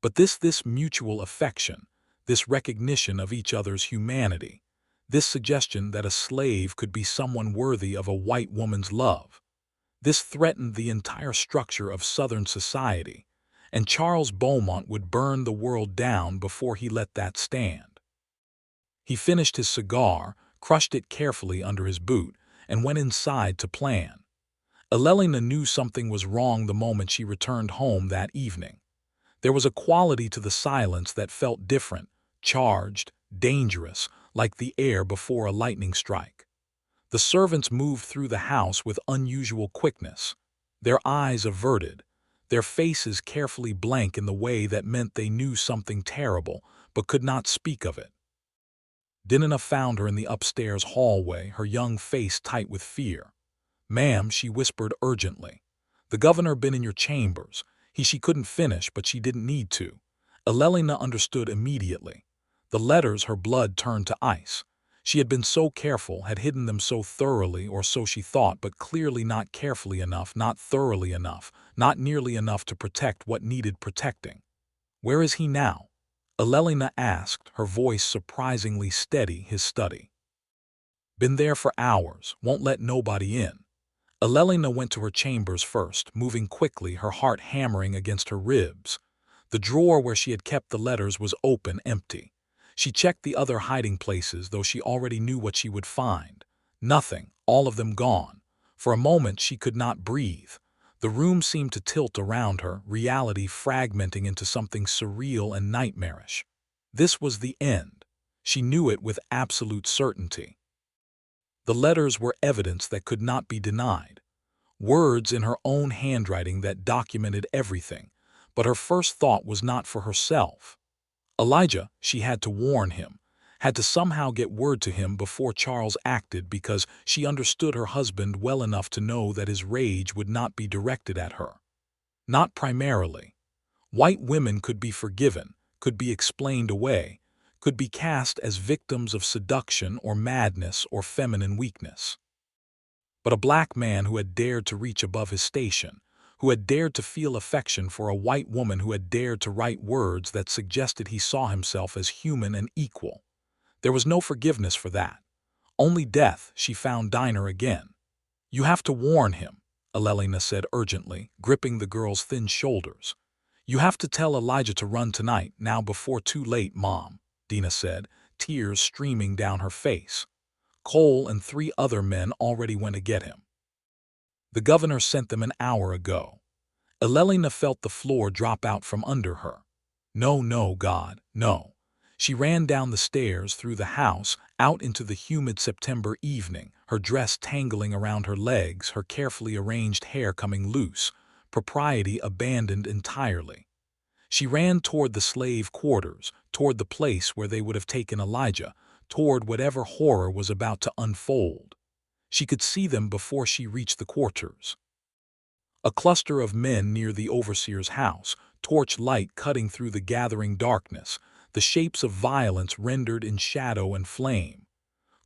But this mutual affection, this recognition of each other's humanity, This suggestion that a slave could be someone worthy of a white woman's love. This threatened the entire structure of Southern society, and Charles Beaumont would burn the world down before he let that stand. He finished his cigar, crushed it carefully under his boot, and went inside to plan. Eleanor knew something was wrong the moment she returned home that evening. There was a quality to the silence that felt different, charged, dangerous, like the air before a lightning strike. The servants moved through the house with unusual quickness, their eyes averted, their faces carefully blank in the way that meant they knew something terrible but could not speak of it. Dinah found her in the upstairs hallway, her young face tight with fear. "Ma'am," she whispered urgently. "The governor been in your chambers. She couldn't finish, but she didn't need to." Eleanor understood immediately. The letters, her blood turned to ice. She had been so careful, had hidden them so thoroughly, or so she thought, but clearly not carefully enough, not thoroughly enough, not nearly enough to protect what needed protecting. "Where is he now?" Eleanor asked, her voice surprisingly steady. "His study." "Been there for hours, won't let nobody in." Eleanor went to her chambers first, moving quickly, her heart hammering against her ribs. The drawer where she had kept the letters was open, empty. She checked the other hiding places, though she already knew what she would find. Nothing, all of them gone. For a moment she could not breathe. The room seemed to tilt around her, reality fragmenting into something surreal and nightmarish. This was the end. She knew it with absolute certainty. The letters were evidence that could not be denied. Words in her own handwriting that documented everything. But her first thought was not for herself. Elijah, she had to warn him, had to somehow get word to him before Charles acted, because she understood her husband well enough to know that his rage would not be directed at her. Not primarily. White women could be forgiven, could be explained away, could be cast as victims of seduction or madness or feminine weakness. But a black man who had dared to reach above his station, who had dared to feel affection for a white woman, who had dared to write words that suggested he saw himself as human and equal. There was no forgiveness for that. Only death. She found Dinah again. "You have to warn him," Eleanor said urgently, gripping the girl's thin shoulders. "You have to tell Elijah to run tonight, now, before too late, Mom," Dinah said, tears streaming down her face. "Cole and 3 other men already went to get him. The governor sent them an hour ago." Eleanor felt the floor drop out from under her. No, no, God, no. She ran down the stairs, through the house, out into the humid September evening, her dress tangling around her legs, her carefully arranged hair coming loose, propriety abandoned entirely. She ran toward the slave quarters, toward the place where they would have taken Elijah, toward whatever horror was about to unfold. She could see them before she reached the quarters. A cluster of men near the overseer's house, torch light cutting through the gathering darkness, the shapes of violence rendered in shadow and flame.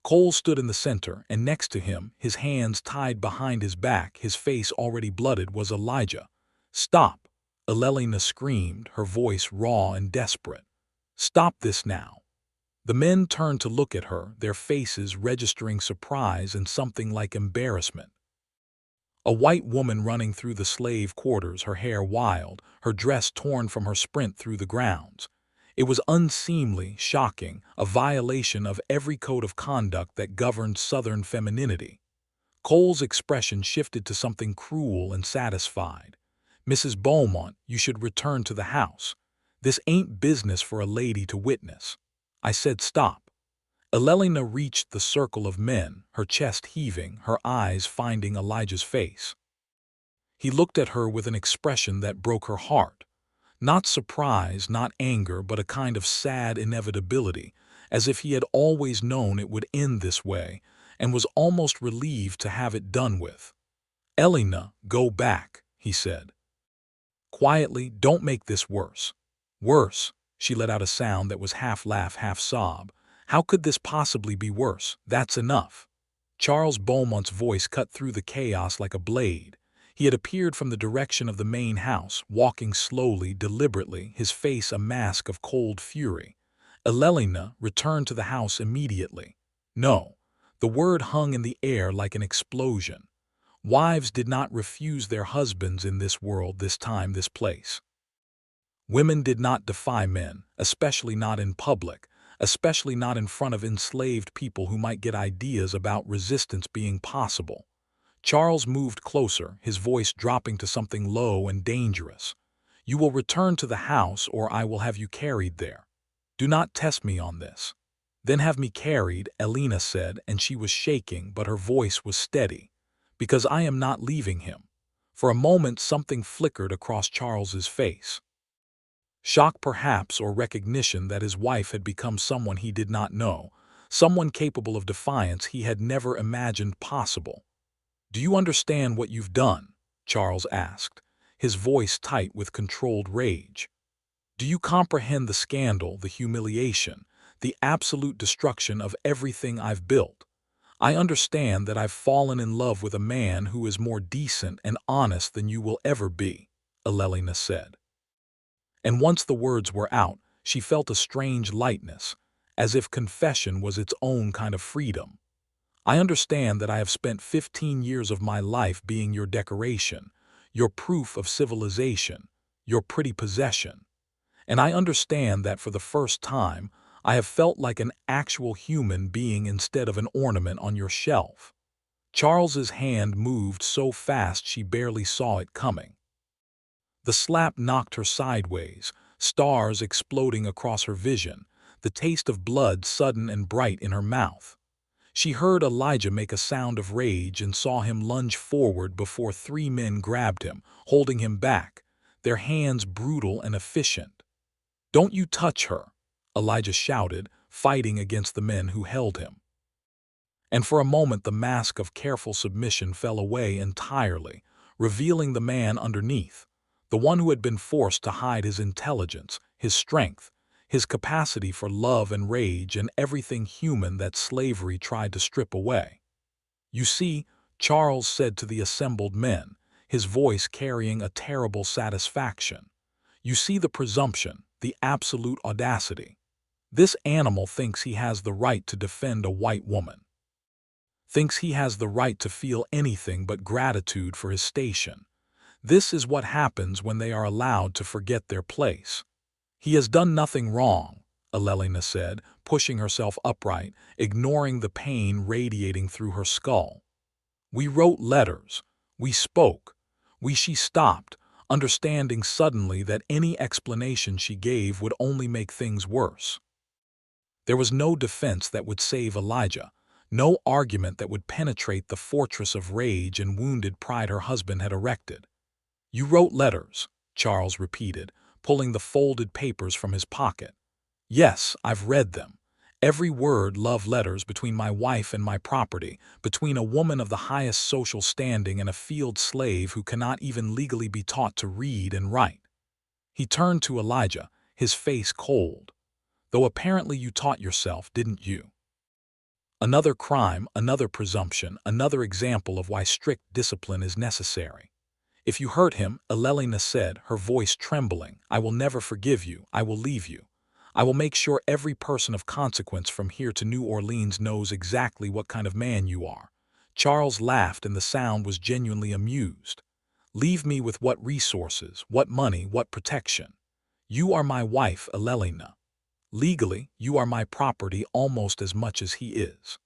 Cole stood in the center, and next to him, his hands tied behind his back, his face already blooded, was Elijah. "Stop!" Eleanor screamed, her voice raw and desperate. "Stop this now!" The men turned to look at her, their faces registering surprise and something like embarrassment. A white woman running through the slave quarters, her hair wild, her dress torn from her sprint through the grounds. It was unseemly, shocking, a violation of every code of conduct that governed Southern femininity. Cole's expression shifted to something cruel and satisfied. "Mrs. Beaumont, you should return to the house. This ain't business for a lady to witness. I said stop." Eleanor reached the circle of men, her chest heaving, her eyes finding Elijah's face. He looked at her with an expression that broke her heart. Not surprise, not anger, but a kind of sad inevitability, as if he had always known it would end this way, and was almost relieved to have it done with. "Eleanor, go back," he said. "Quietly, don't make this worse." "Worse?" She let out a sound that was half laugh, half sob. "How could this possibly be worse? That's enough." Charles Beaumont's voice cut through the chaos like a blade. He had appeared from the direction of the main house, walking slowly, deliberately, his face a mask of cold fury. "Eleanor, return to the house immediately." No, the word hung in the air like an explosion. Wives did not refuse their husbands in this world, this time, this place. Women did not defy men, especially not in public, especially not in front of enslaved people who might get ideas about resistance being possible. Charles moved closer, his voice dropping to something low and dangerous. You will return to the house, or I will have you carried there. Do not test me on this. Then have me carried, Elena said, and she was shaking, but her voice was steady. Because I am not leaving him. For a moment something flickered across Charles's face. Shock perhaps, or recognition that his wife had become someone he did not know, someone capable of defiance he had never imagined possible. Do you understand what you've done? Charles asked, his voice tight with controlled rage. Do you comprehend the scandal, the humiliation, the absolute destruction of everything I've built? I understand that I've fallen in love with a man who is more decent and honest than you will ever be, Elena said. And once the words were out, she felt a strange lightness, as if confession was its own kind of freedom. I understand that I have spent 15 years of my life being your decoration, your proof of civilization, your pretty possession. And I understand that for the first time, I have felt like an actual human being instead of an ornament on your shelf. Charles's hand moved so fast she barely saw it coming. The slap knocked her sideways, stars exploding across her vision, the taste of blood sudden and bright in her mouth. She heard Elijah make a sound of rage and saw him lunge forward before 3 men grabbed him, holding him back, their hands brutal and efficient. "Don't you touch her," Elijah shouted, fighting against the men who held him. And for a moment the mask of careful submission fell away entirely, revealing the man underneath, the one who had been forced to hide his intelligence, his strength, his capacity for love and rage and everything human that slavery tried to strip away. "You see," Charles said to the assembled men, his voice carrying a terrible satisfaction. "You see the presumption, the absolute audacity. This animal thinks he has the right to defend a white woman. Thinks he has the right to feel anything but gratitude for his station. This is what happens when they are allowed to forget their place." "He has done nothing wrong," Elena said, pushing herself upright, ignoring the pain radiating through her skull. "We wrote letters. We spoke. She stopped, understanding suddenly that any explanation she gave would only make things worse. There was no defense that would save Elijah, no argument that would penetrate the fortress of rage and wounded pride her husband had erected. "You wrote letters," Charles repeated, pulling the folded papers from his pocket. "Yes, I've read them. Every word, love letters between my wife and my property, between a woman of the highest social standing and a field slave who cannot even legally be taught to read and write." He turned to Elijah, his face cold. "Though apparently you taught yourself, didn't you?" Another crime, another presumption, another example of why strict discipline is necessary. "If you hurt him," Elena said, her voice trembling, "I will never forgive you. I will leave you. I will make sure every person of consequence from here to New Orleans knows exactly what kind of man you are." Charles laughed, and the sound was genuinely amused. "Leave me with what resources, what money, what protection? You are my wife, Elena. Legally, you are my property almost as much as he is.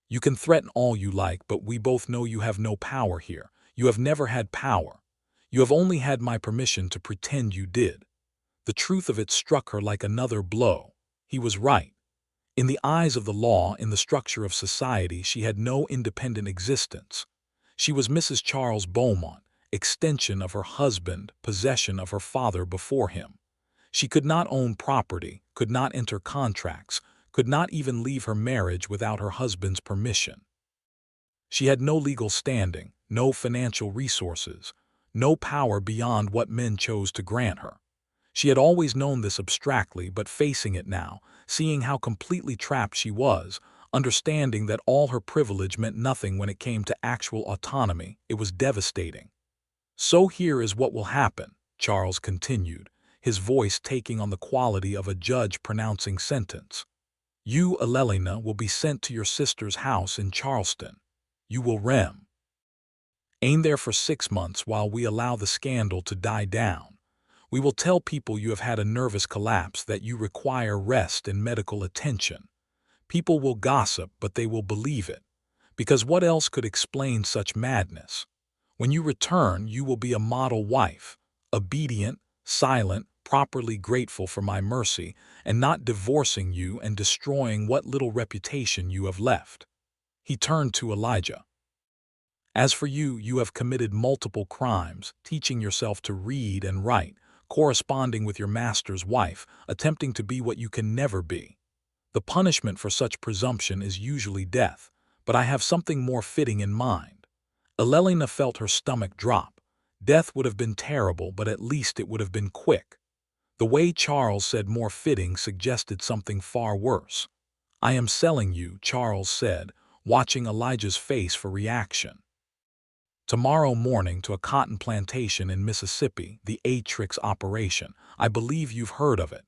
You can threaten all you like, but we both know you have no power here. You have never had power. You have only had my permission to pretend you did." The truth of it struck her like another blow. He was right. In the eyes of the law, in the structure of society, she had no independent existence. She was Mrs. Charles Beaumont, extension of her husband, possession of her father before him. She could not own property, could not enter contracts, could not even leave her marriage without her husband's permission. She had no legal standing, no financial resources, no power beyond what men chose to grant her. She had always known this abstractly, but facing it now, seeing how completely trapped she was, understanding that all her privilege meant nothing when it came to actual autonomy, it was devastating. "So here is what will happen," Charles continued, his voice taking on the quality of a judge pronouncing sentence. You, Eleanor, will be sent to your sister's house in Charleston. You will remain there for 6 months while we allow the scandal to die down. We will tell people you have had a nervous collapse, that you require rest and medical attention. People will gossip, but they will believe it, because what else could explain such madness? When you return, you will be a model wife, obedient, silent, properly grateful for my mercy, and not divorcing you and destroying what little reputation you have left. He turned to Elijah. As for you, you have committed multiple crimes, teaching yourself to read and write, corresponding with your master's wife, attempting to be what you can never be. The punishment for such presumption is usually death, but I have something more fitting in mind. Eleanor felt her stomach drop. Death would have been terrible, but at least it would have been quick. The way Charles said more fitting suggested something far worse. I am selling you, Charles said, watching Elijah's face for reaction. Tomorrow morning to a cotton plantation in Mississippi, the Atrix operation. I believe you've heard of it.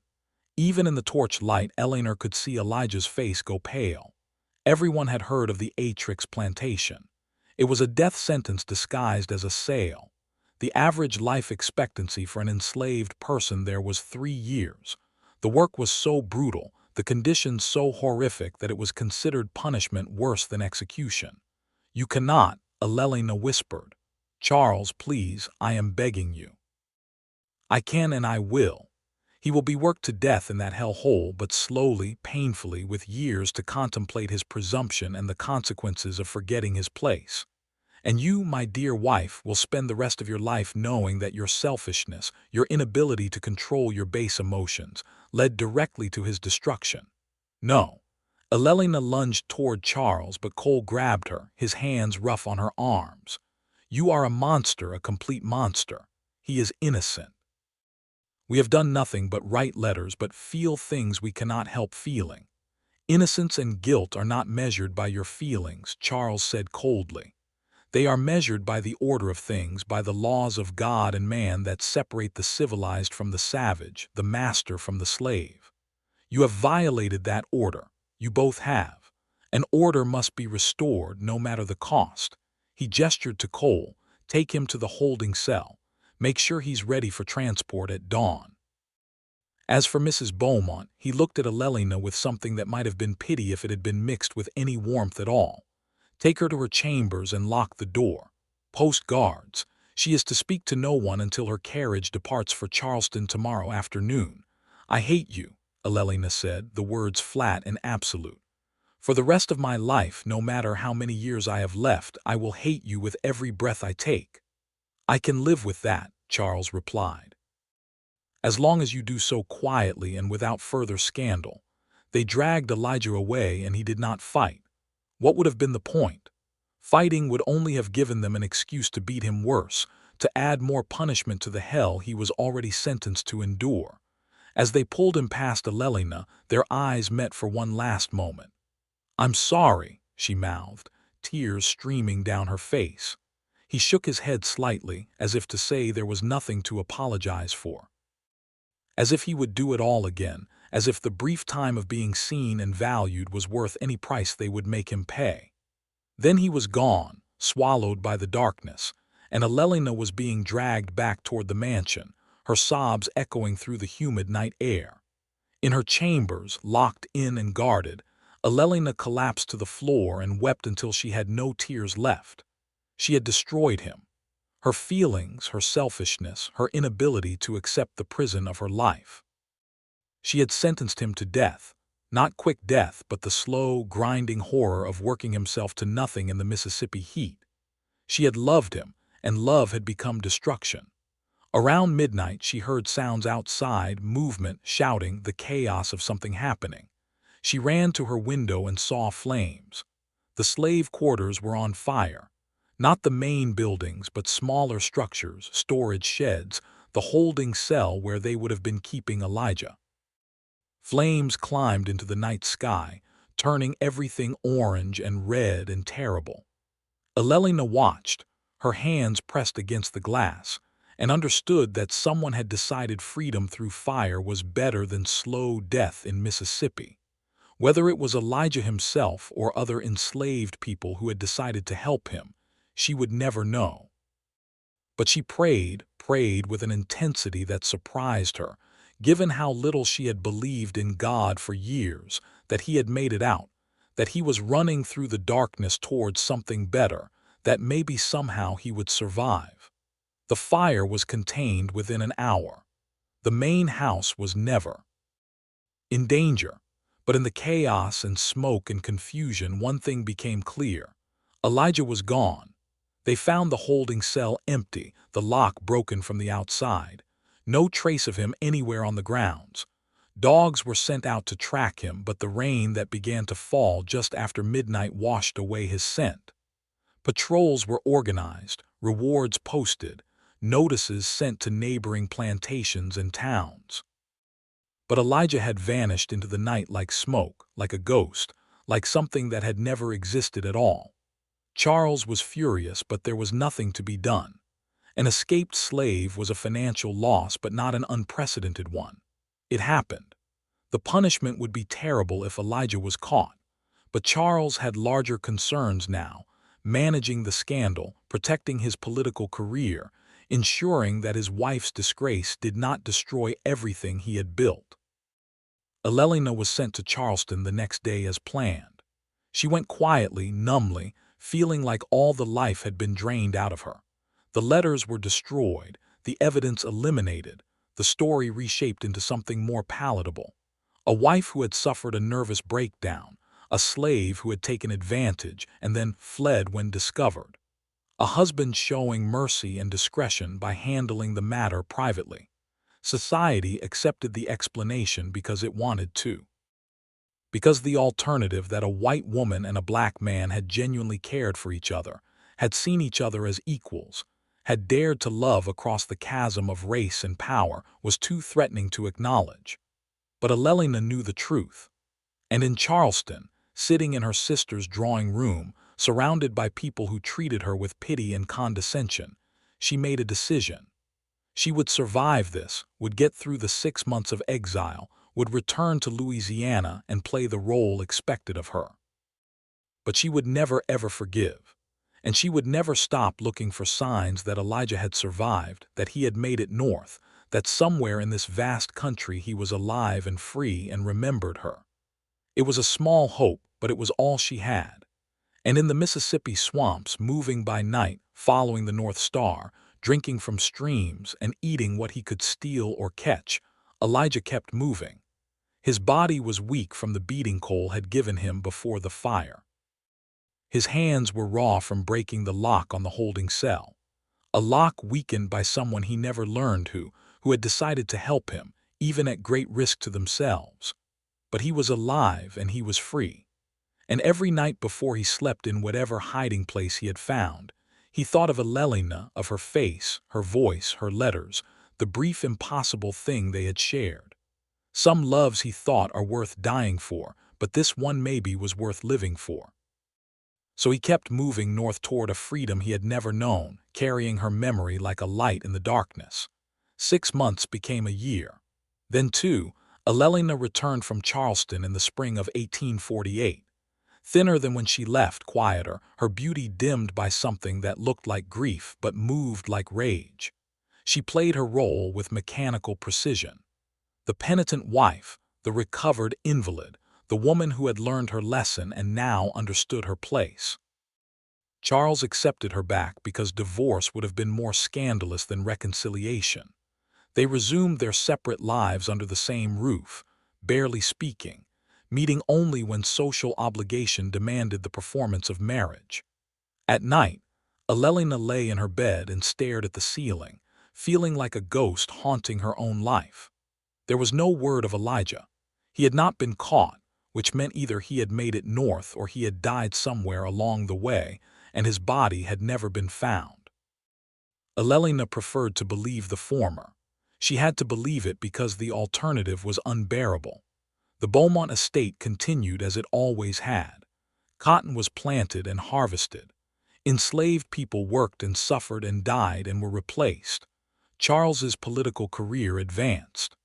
Even in the torchlight, Eleanor could see Elijah's face go pale. Everyone had heard of the Atrix plantation. It was a death sentence disguised as a sale. The average life expectancy for an enslaved person there was 3 years. The work was so brutal, the conditions so horrific, that it was considered punishment worse than execution. You cannot, Eleanor whispered. Charles, please, I am begging you. I can and I will. He will be worked to death in that hell hole, but slowly, painfully, with years to contemplate his presumption and the consequences of forgetting his place. And you, my dear wife, will spend the rest of your life knowing that your selfishness, your inability to control your base emotions, led directly to his destruction. No. Eleanor lunged toward Charles, but Cole grabbed her, his hands rough on her arms. You are a monster, a complete monster. He is innocent. We have done nothing but write letters, but feel things we cannot help feeling. Innocence and guilt are not measured by your feelings, Charles said coldly. They are measured by the order of things, by the laws of God and man that separate the civilized from the savage, the master from the slave. You have violated that order. You both have. An order must be restored, no matter the cost. He gestured to Cole. Take him to the holding cell. Make sure he's ready for transport at dawn. As for Mrs. Beaumont, he looked at Eleanor with something that might have been pity if it had been mixed with any warmth at all. Take her to her chambers and lock the door. Post guards. She is to speak to no one until her carriage departs for Charleston tomorrow afternoon. I hate you, Eleanor said, the words flat and absolute. For the rest of my life, no matter how many years I have left, I will hate you with every breath I take. I can live with that, Charles replied. As long as you do so quietly and without further scandal. They dragged Elijah away and he did not fight. What would have been the point? Fighting would only have given them an excuse to beat him worse, to add more punishment to the hell he was already sentenced to endure. As they pulled him past Eleanor, their eyes met for one last moment. I'm sorry, she mouthed, tears streaming down her face. He shook his head slightly, as if to say there was nothing to apologize for. As if he would do it all again, as if the brief time of being seen and valued was worth any price they would make him pay. Then he was gone, swallowed by the darkness, and Eleanor was being dragged back toward the mansion, her sobs echoing through the humid night air. In her chambers, locked in and guarded, Eleanor collapsed to the floor and wept until she had no tears left. She had destroyed him. Her feelings, her selfishness, her inability to accept the prison of her life. She had sentenced him to death, not quick death, but the slow, grinding horror of working himself to nothing in the Mississippi heat. She had loved him, and love had become destruction. Around midnight, she heard sounds outside, movement, shouting, the chaos of something happening. She ran to her window and saw flames. The slave quarters were on fire. Not the main buildings, but smaller structures, storage sheds, the holding cell where they would have been keeping Elijah. Flames climbed into the night sky, turning everything orange and red and terrible. Eleanor watched, her hands pressed against the glass, and understood that someone had decided freedom through fire was better than slow death in Mississippi. Whether it was Elijah himself or other enslaved people who had decided to help him, she would never know. But she prayed with an intensity that surprised her, given how little she had believed in God for years, that he had made it out, that he was running through the darkness towards something better, that maybe somehow he would survive. The fire was contained within an hour. The main house was never in danger. But in the chaos and smoke and confusion, one thing became clear. Elijah was gone. They found the holding cell empty, the lock broken from the outside. No trace of him anywhere on the grounds. Dogs were sent out to track him, but the rain that began to fall just after midnight washed away his scent. Patrols were organized, rewards posted, notices sent to neighboring plantations and towns. But Elijah had vanished into the night like smoke, like a ghost, like something that had never existed at all. Charles was furious, but there was nothing to be done. An escaped slave was a financial loss, but not an unprecedented one. It happened. The punishment would be terrible if Elijah was caught. But Charles had larger concerns now, managing the scandal, protecting his political career, ensuring that his wife's disgrace did not destroy everything he had built. Eleanor was sent to Charleston the next day as planned. She went quietly, numbly, feeling like all the life had been drained out of her. The letters were destroyed, the evidence eliminated, the story reshaped into something more palatable. A wife who had suffered a nervous breakdown, a slave who had taken advantage and then fled when discovered. A husband showing mercy and discretion by handling the matter privately. Society accepted the explanation because it wanted to. Because the alternative, that a white woman and a black man had genuinely cared for each other, had seen each other as equals, had dared to love across the chasm of race and power, was too threatening to acknowledge. But Eleanor knew the truth. And in Charleston, sitting in her sister's drawing room, surrounded by people who treated her with pity and condescension, she made a decision. She would survive this, would get through the 6 months of exile, would return to Louisiana and play the role expected of her. But she would never ever forgive. And she would never stop looking for signs that Elijah had survived, that he had made it north, that somewhere in this vast country he was alive and free and remembered her. It was a small hope, but it was all she had. And in the Mississippi swamps, moving by night, following the North Star, drinking from streams and eating what he could steal or catch, Elijah kept moving. His body was weak from the beating Cole had given him before the fire. His hands were raw from breaking the lock on the holding cell, a lock weakened by someone he never learned who had decided to help him, even at great risk to themselves. But he was alive and he was free. And every night before he slept in whatever hiding place he had found, he thought of Eleanor, of her face, her voice, her letters, the brief impossible thing they had shared. Some loves, he thought, are worth dying for, but this one maybe was worth living for. So he kept moving north toward a freedom he had never known, carrying her memory like a light in the darkness. 6 months became a year. Then, too, Eleanor returned from Charleston in the spring of 1848. Thinner than when she left, quieter, her beauty dimmed by something that looked like grief but moved like rage. She played her role with mechanical precision. The penitent wife, the recovered invalid, the woman who had learned her lesson and now understood her place. Charles accepted her back because divorce would have been more scandalous than reconciliation. They resumed their separate lives under the same roof, barely speaking, meeting only when social obligation demanded the performance of marriage. At night, Eleanor lay in her bed and stared at the ceiling, feeling like a ghost haunting her own life. There was no word of Elijah. He had not been caught, which meant either he had made it north or he had died somewhere along the way, and his body had never been found. Eleanor preferred to believe the former. She had to believe it because the alternative was unbearable. The Beaumont estate continued as it always had. Cotton was planted and harvested. Enslaved people worked and suffered and died and were replaced. Charles's political career advanced.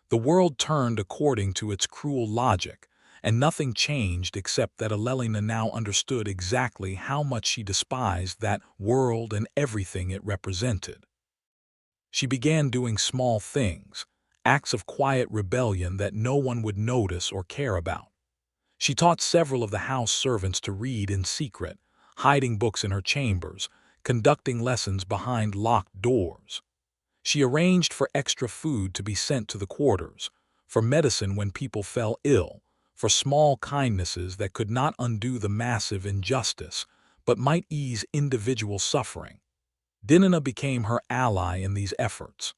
The world turned according to its cruel logic, and nothing changed except that Elelina now understood exactly how much she despised that world and everything it represented. She began doing small things, acts of quiet rebellion that no one would notice or care about. She taught several of the house servants to read in secret, hiding books in her chambers, conducting lessons behind locked doors. She arranged for extra food to be sent to the quarters, for medicine when people fell ill, for small kindnesses that could not undo the massive injustice, but might ease individual suffering. Dinana became her ally in these efforts.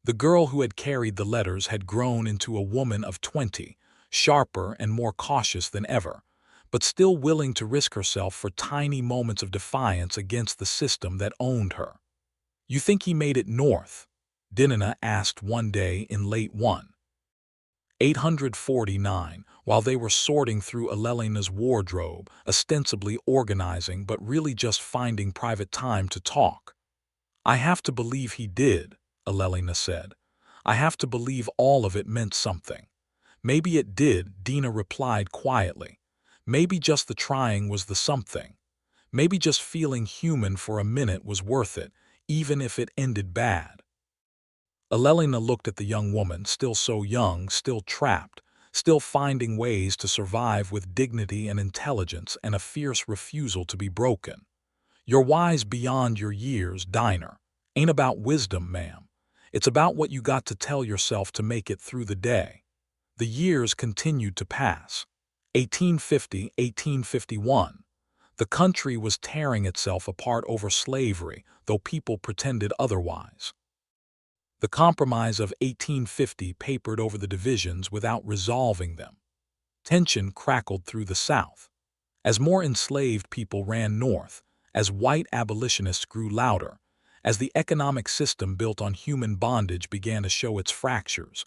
The girl who had carried the letters had grown into a woman of 20, sharper and more cautious than ever, but still willing to risk herself for tiny moments of defiance against the system that owned her. "You think he made it north?" Dinana asked one day in late 849, while they were sorting through Elelina's wardrobe, ostensibly organizing but really just finding private time to talk. "I have to believe he did," Elelina said. "I have to believe all of it meant something." "Maybe it did," Dina replied quietly. "Maybe just the trying was the something. Maybe just feeling human for a minute was worth it, even if it ended bad." Elelina looked at the young woman, still so young, still trapped, still finding ways to survive with dignity and intelligence and a fierce refusal to be broken. "You're wise beyond your years, Diner. Ain't about wisdom, ma'am. It's about what you got to tell yourself to make it through the day." The years continued to pass. 1850, 1851. The country was tearing itself apart over slavery, though people pretended otherwise. The Compromise of 1850 papered over the divisions without resolving them. Tension crackled through the South. As more enslaved people ran north, as white abolitionists grew louder, as the economic system built on human bondage began to show its fractures,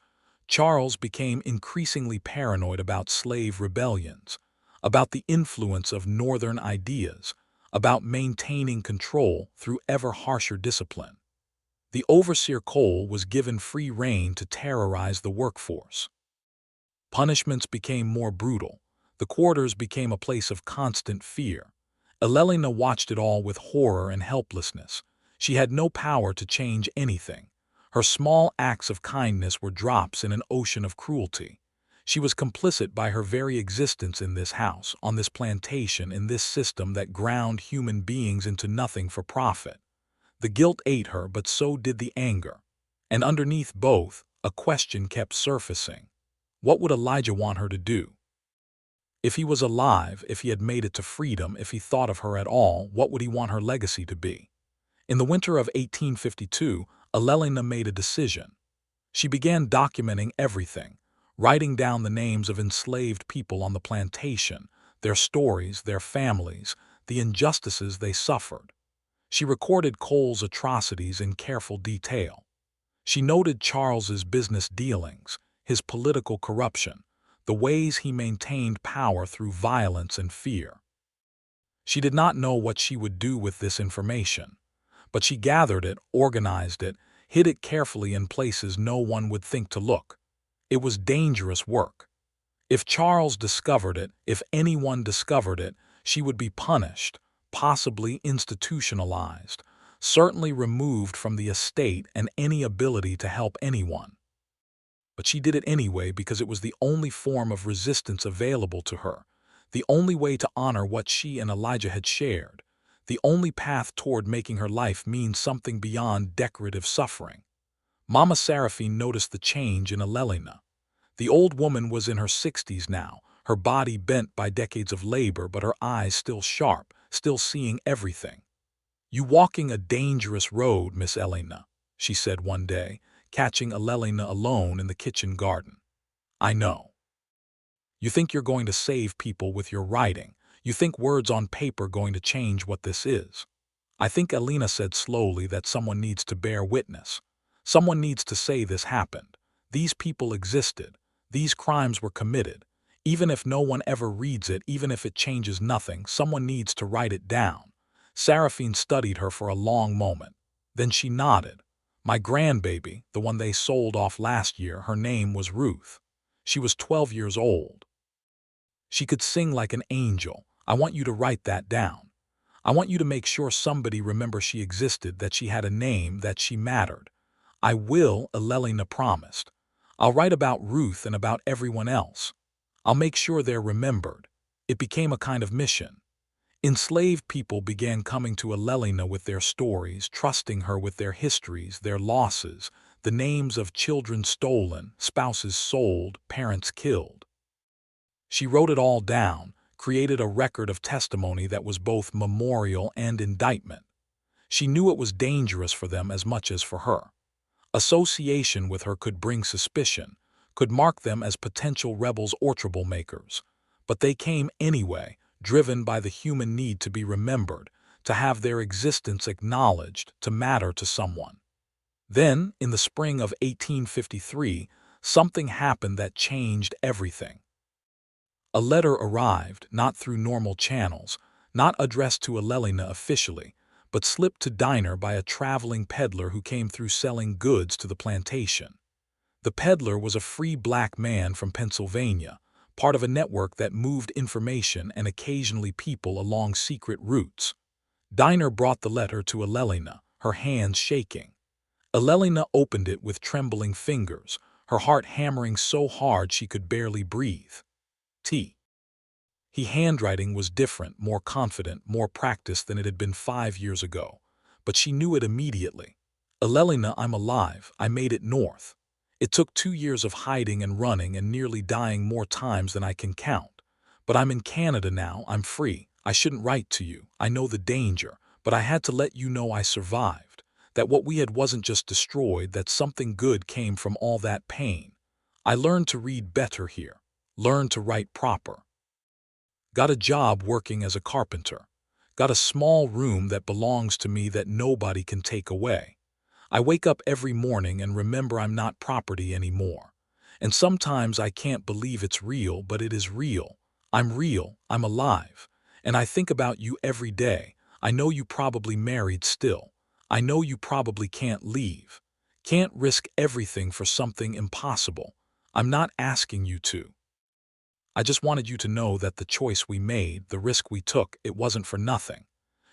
Charles became increasingly paranoid about slave rebellions, about the influence of Northern ideas, about maintaining control through ever harsher discipline. The overseer Cole was given free rein to terrorize the workforce. Punishments became more brutal. The quarters became a place of constant fear. Elelina watched it all with horror and helplessness. She had no power to change anything. Her small acts of kindness were drops in an ocean of cruelty. She was complicit by her very existence in this house, on this plantation, in this system that ground human beings into nothing for profit. The guilt ate her, but so did the anger. And underneath both, a question kept surfacing. What would Elijah want her to do? If he was alive, if he had made it to freedom, if he thought of her at all, what would he want her legacy to be? In the winter of 1852, Elelina made a decision. She began documenting everything, writing down the names of enslaved people on the plantation, their stories, their families, the injustices they suffered. She recorded Cole's atrocities in careful detail. She noted Charles's business dealings, his political corruption, the ways he maintained power through violence and fear. She did not know what she would do with this information, but she gathered it, organized it, hid it carefully in places no one would think to look. It was dangerous work. If Charles discovered it, if anyone discovered it, she would be punished, possibly institutionalized, certainly removed from the estate and any ability to help anyone. But she did it anyway because it was the only form of resistance available to her, the only way to honor what she and Elijah had shared, the only path toward making her life mean something beyond decorative suffering. Mama Seraphine noticed the change in Elelina. The old woman was in her 60s now, her body bent by decades of labor, but her eyes still sharp, still seeing everything. "You walking a dangerous road, Miss Elena," she said one day, catching Elelina alone in the kitchen garden. "I know. You think you're going to save people with your writing. You think words on paper going to change what this is. I think," Elena said slowly, "that someone needs to bear witness. Someone needs to say this happened. These people existed. These crimes were committed. Even if no one ever reads it, even if it changes nothing, someone needs to write it down." Seraphine studied her for a long moment. Then she nodded. "My grandbaby, the one they sold off last year, her name was Ruth. She was 12 years old. She could sing like an angel. I want you to write that down. I want you to make sure somebody remembers she existed, that she had a name, that she mattered. I will, Eleanor promised. I'll write about Ruth and about everyone else. I'll make sure they're remembered. It became a kind of mission. Enslaved people began coming to Eleanor with their stories, trusting her with their histories, their losses, the names of children stolen, spouses sold, parents killed. She wrote it all down, created a record of testimony that was both memorial and indictment. She knew it was dangerous for them as much as for her. Association with her could bring suspicion, could mark them as potential rebels or troublemakers. But they came anyway, driven by the human need to be remembered, to have their existence acknowledged, to matter to someone. Then, in the spring of 1853, something happened that changed everything. A letter arrived, not through normal channels, not addressed to Eleanor officially, but slipped to Dinah by a traveling peddler who came through selling goods to the plantation. The peddler was a free black man from Pennsylvania, part of a network that moved information and occasionally people along secret routes. Dinah brought the letter to Eleanor, her hands shaking. Eleanor opened it with trembling fingers, her heart hammering so hard she could barely breathe. His handwriting was different, more confident, more practiced than it had been 5 years ago. But she knew it immediately. Eleanor, I'm alive. I made it north. It took 2 years of hiding and running and nearly dying more times than I can count. But I'm in Canada now. I'm free. I shouldn't write to you. I know the danger. But I had to let you know I survived. That what we had wasn't just destroyed, that something good came from all that pain. I learned to read better here. Learned to write proper. Got a job working as a carpenter. Got a small room that belongs to me that nobody can take away. I wake up every morning and remember I'm not property anymore. And sometimes I can't believe it's real, but it is real. I'm real. I'm alive. And I think about you every day. I know you probably married still. I know you probably can't leave. Can't risk everything for something impossible. I'm not asking you to. I just wanted you to know that the choice we made, the risk we took, it wasn't for nothing.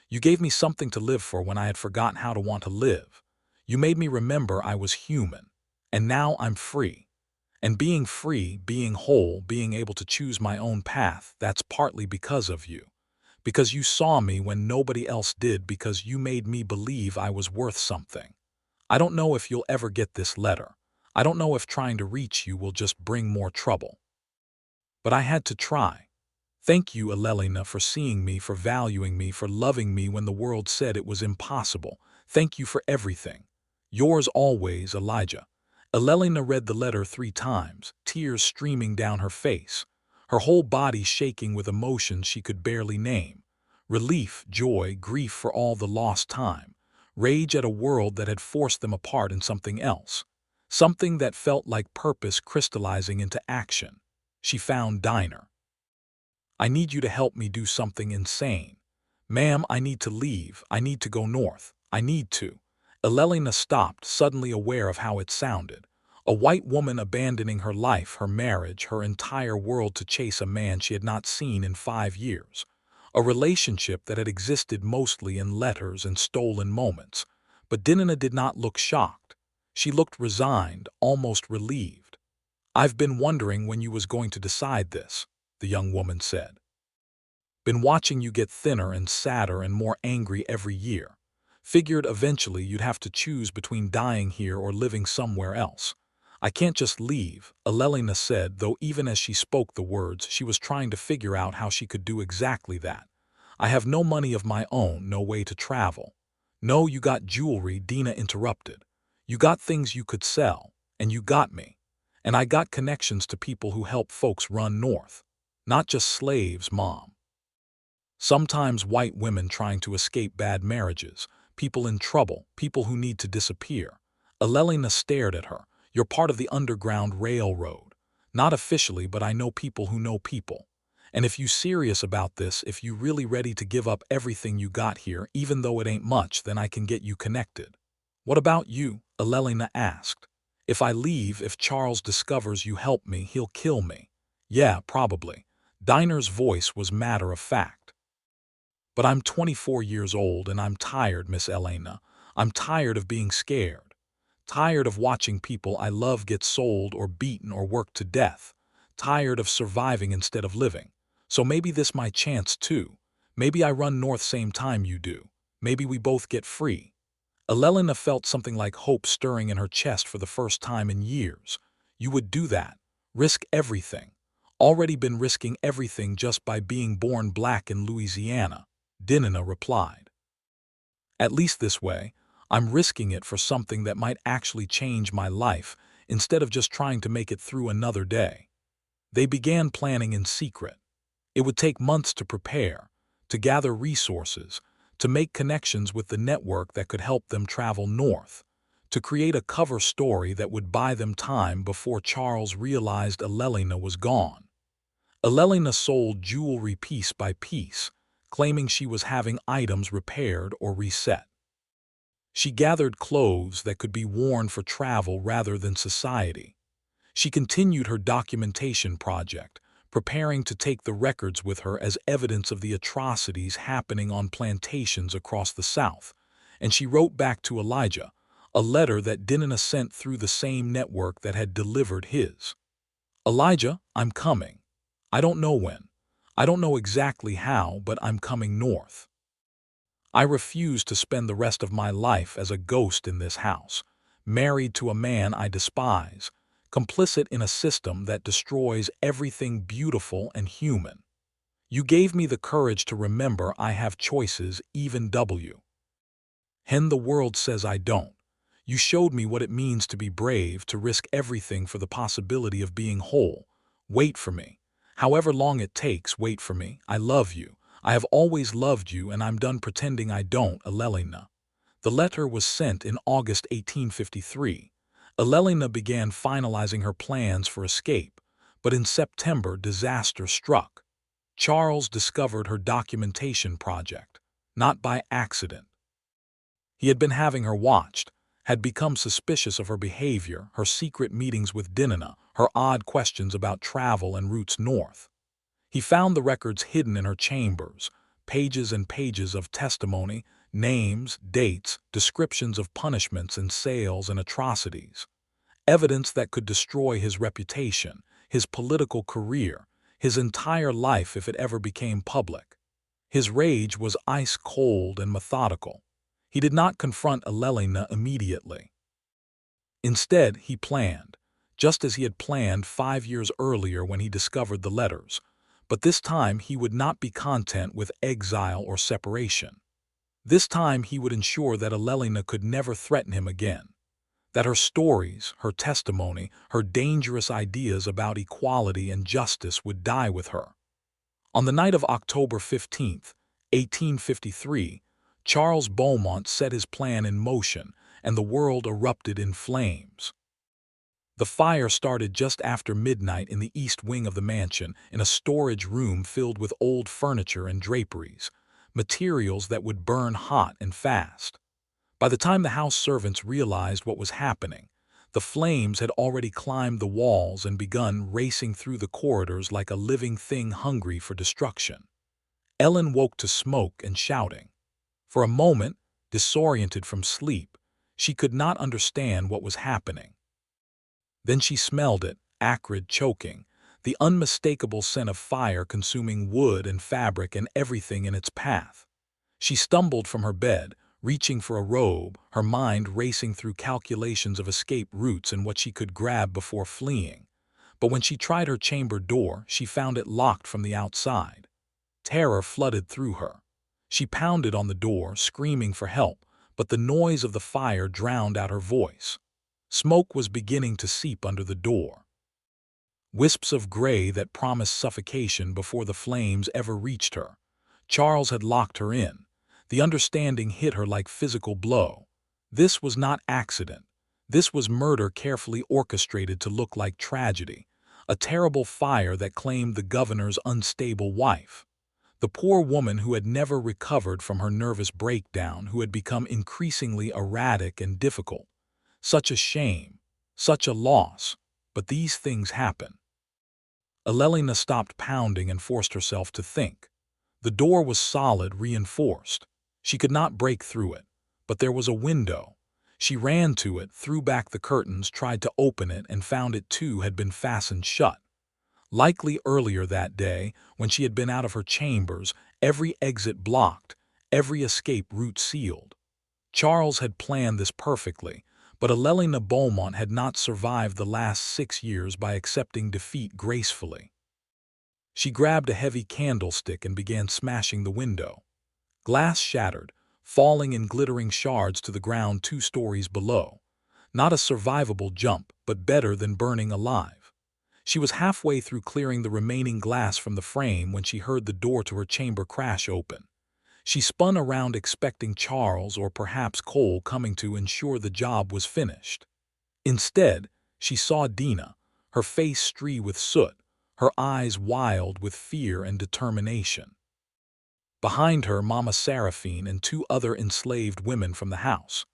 You gave me something to live for when I had forgotten how to want to live. You made me remember I was human. And now I'm free. And being free, being whole, being able to choose my own path, that's partly because of you. Because you saw me when nobody else did, because you made me believe I was worth something. I don't know if you'll ever get this letter. I don't know if trying to reach you will just bring more trouble. But I had to try. Thank you, Eleanor, for seeing me, for valuing me, for loving me when the world said it was impossible. Thank you for everything. Yours always, Elijah. Eleanor read the letter 3 times, tears streaming down her face, her whole body shaking with emotions she could barely name. Relief, joy, grief for all the lost time, rage at a world that had forced them apart, in something else. Something that felt like purpose crystallizing into action. She found Dinah. I need you to help me do something insane. Ma'am, I need to leave. I need to go north. I need to. Eleanor stopped, suddenly aware of how it sounded. A white woman abandoning her life, her marriage, her entire world to chase a man she had not seen in 5 years. A relationship that had existed mostly in letters and stolen moments. But Dinah did not look shocked. She looked resigned, almost relieved. I've been wondering when you was going to decide this, the young woman said. Been watching you get thinner and sadder and more angry every year. Figured eventually you'd have to choose between dying here or living somewhere else. I can't just leave, Eleanor said, though even as she spoke the words, she was trying to figure out how she could do exactly that. I have no money of my own, no way to travel. No, you got jewelry, Dinah interrupted. You got things you could sell, and you got me. And I got connections to people who help folks run north. Not just slaves, Mom. Sometimes white women trying to escape bad marriages, people in trouble, people who need to disappear. Eleanor stared at her. You're part of the Underground Railroad. Not officially, but I know people who know people. And if you serious about this, if you really ready to give up everything you got here, even though it ain't much, then I can get you connected. What about you? Eleanor asked. If I leave, if Charles discovers you help me, he'll kill me. Yeah, probably. Diner's voice was matter of fact. "But I'm 24 years old and I'm tired, Miss Elena. I'm tired of being scared. Tired of watching people I love get sold or beaten or worked to death. Tired of surviving instead of living. So maybe this my chance too. Maybe I run north same time you do. Maybe we both get free." Elena felt something like hope stirring in her chest for the first time in years. You would do that. Risk everything. Already been risking everything just by being born black in Louisiana, Dinah replied. "At least this way, I'm risking it for something that might actually change my life instead of just trying to make it through another day." They began planning in secret. It would take months to prepare, to gather resources, to make connections with the network that could help them travel north, to create a cover story that would buy them time before Charles realized Elena was gone. Elena sold jewelry piece by piece, claiming she was having items repaired or reset. She gathered clothes that could be worn for travel rather than society. She continued her documentation project, preparing to take the records with her as evidence of the atrocities happening on plantations across the South, and she wrote back to Elijah, a letter that Dinah sent through the same network that had delivered his. "Elijah, I'm coming. I don't know when. I don't know exactly how, but I'm coming north. I refuse to spend the rest of my life as a ghost in this house, married to a man I despise, complicit in a system that destroys everything beautiful and human. You gave me the courage to remember I have choices, even W. Hen the world says I don't. You showed me what it means to be brave, to risk everything for the possibility of being whole. Wait for me. However long it takes, wait for me. I love you. I have always loved you, and I'm done pretending I don't, Elena." The letter was sent in August 1853. Elena began finalizing her plans for escape, but in September disaster struck. Charles discovered her documentation project, not by accident. He had been having her watched, had become suspicious of her behavior, her secret meetings with Dinah, her odd questions about travel and routes north. He found the records hidden in her chambers, pages and pages of testimony, names, dates, descriptions of punishments and sales and atrocities. Evidence that could destroy his reputation, his political career, his entire life if it ever became public. His rage was ice-cold and methodical. He did not confront Elena immediately. Instead, he planned, just as he had planned 5 years earlier when he discovered the letters. But this time he would not be content with exile or separation. This time he would ensure that Elena could never threaten him again, that her stories, her testimony, her dangerous ideas about equality and justice would die with her. On the night of October 15th, 1853, Charles Beaumont set his plan in motion, and the world erupted in flames. The fire started just after midnight in the east wing of the mansion, in a storage room filled with old furniture and draperies, materials that would burn hot and fast. By the time the house servants realized what was happening, the flames had already climbed the walls and begun racing through the corridors like a living thing hungry for destruction. Ellen woke to smoke and shouting. For a moment, disoriented from sleep, she could not understand what was happening. Then she smelled it, acrid, choking, the unmistakable scent of fire consuming wood and fabric and everything in its path. She stumbled from her bed, reaching for a robe, her mind racing through calculations of escape routes and what she could grab before fleeing. But when she tried her chamber door, she found it locked from the outside. Terror flooded through her. She pounded on the door, screaming for help, but the noise of the fire drowned out her voice. Smoke was beginning to seep under the door. Wisps of gray that promised suffocation before the flames ever reached her. Charles had locked her in. The understanding hit her like physical blow. This was not accident. This was murder carefully orchestrated to look like tragedy. A terrible fire that claimed the governor's unstable wife. The poor woman who had never recovered from her nervous breakdown, who had become increasingly erratic and difficult. Such a shame, such a loss, but these things happen. Elelina stopped pounding and forced herself to think. The door was solid, reinforced. She could not break through it, but there was a window. She ran to it, threw back the curtains, tried to open it, and found it too had been fastened shut. Likely earlier that day, when she had been out of her chambers, every exit blocked, every escape route sealed. Charles had planned this perfectly, but Eleanor Beaumont had not survived the last 6 years by accepting defeat gracefully. She grabbed a heavy candlestick and began smashing the window. Glass shattered, falling in glittering shards to the ground 2 stories below. Not a survivable jump, but better than burning alive. She was halfway through clearing the remaining glass from the frame when she heard the door to her chamber crash open. She spun around expecting Charles or perhaps Cole coming to ensure the job was finished. Instead, she saw Dina, her face streaked with soot, her eyes wild with fear and determination. Behind her, Mama Seraphine and 2 other enslaved women from the house.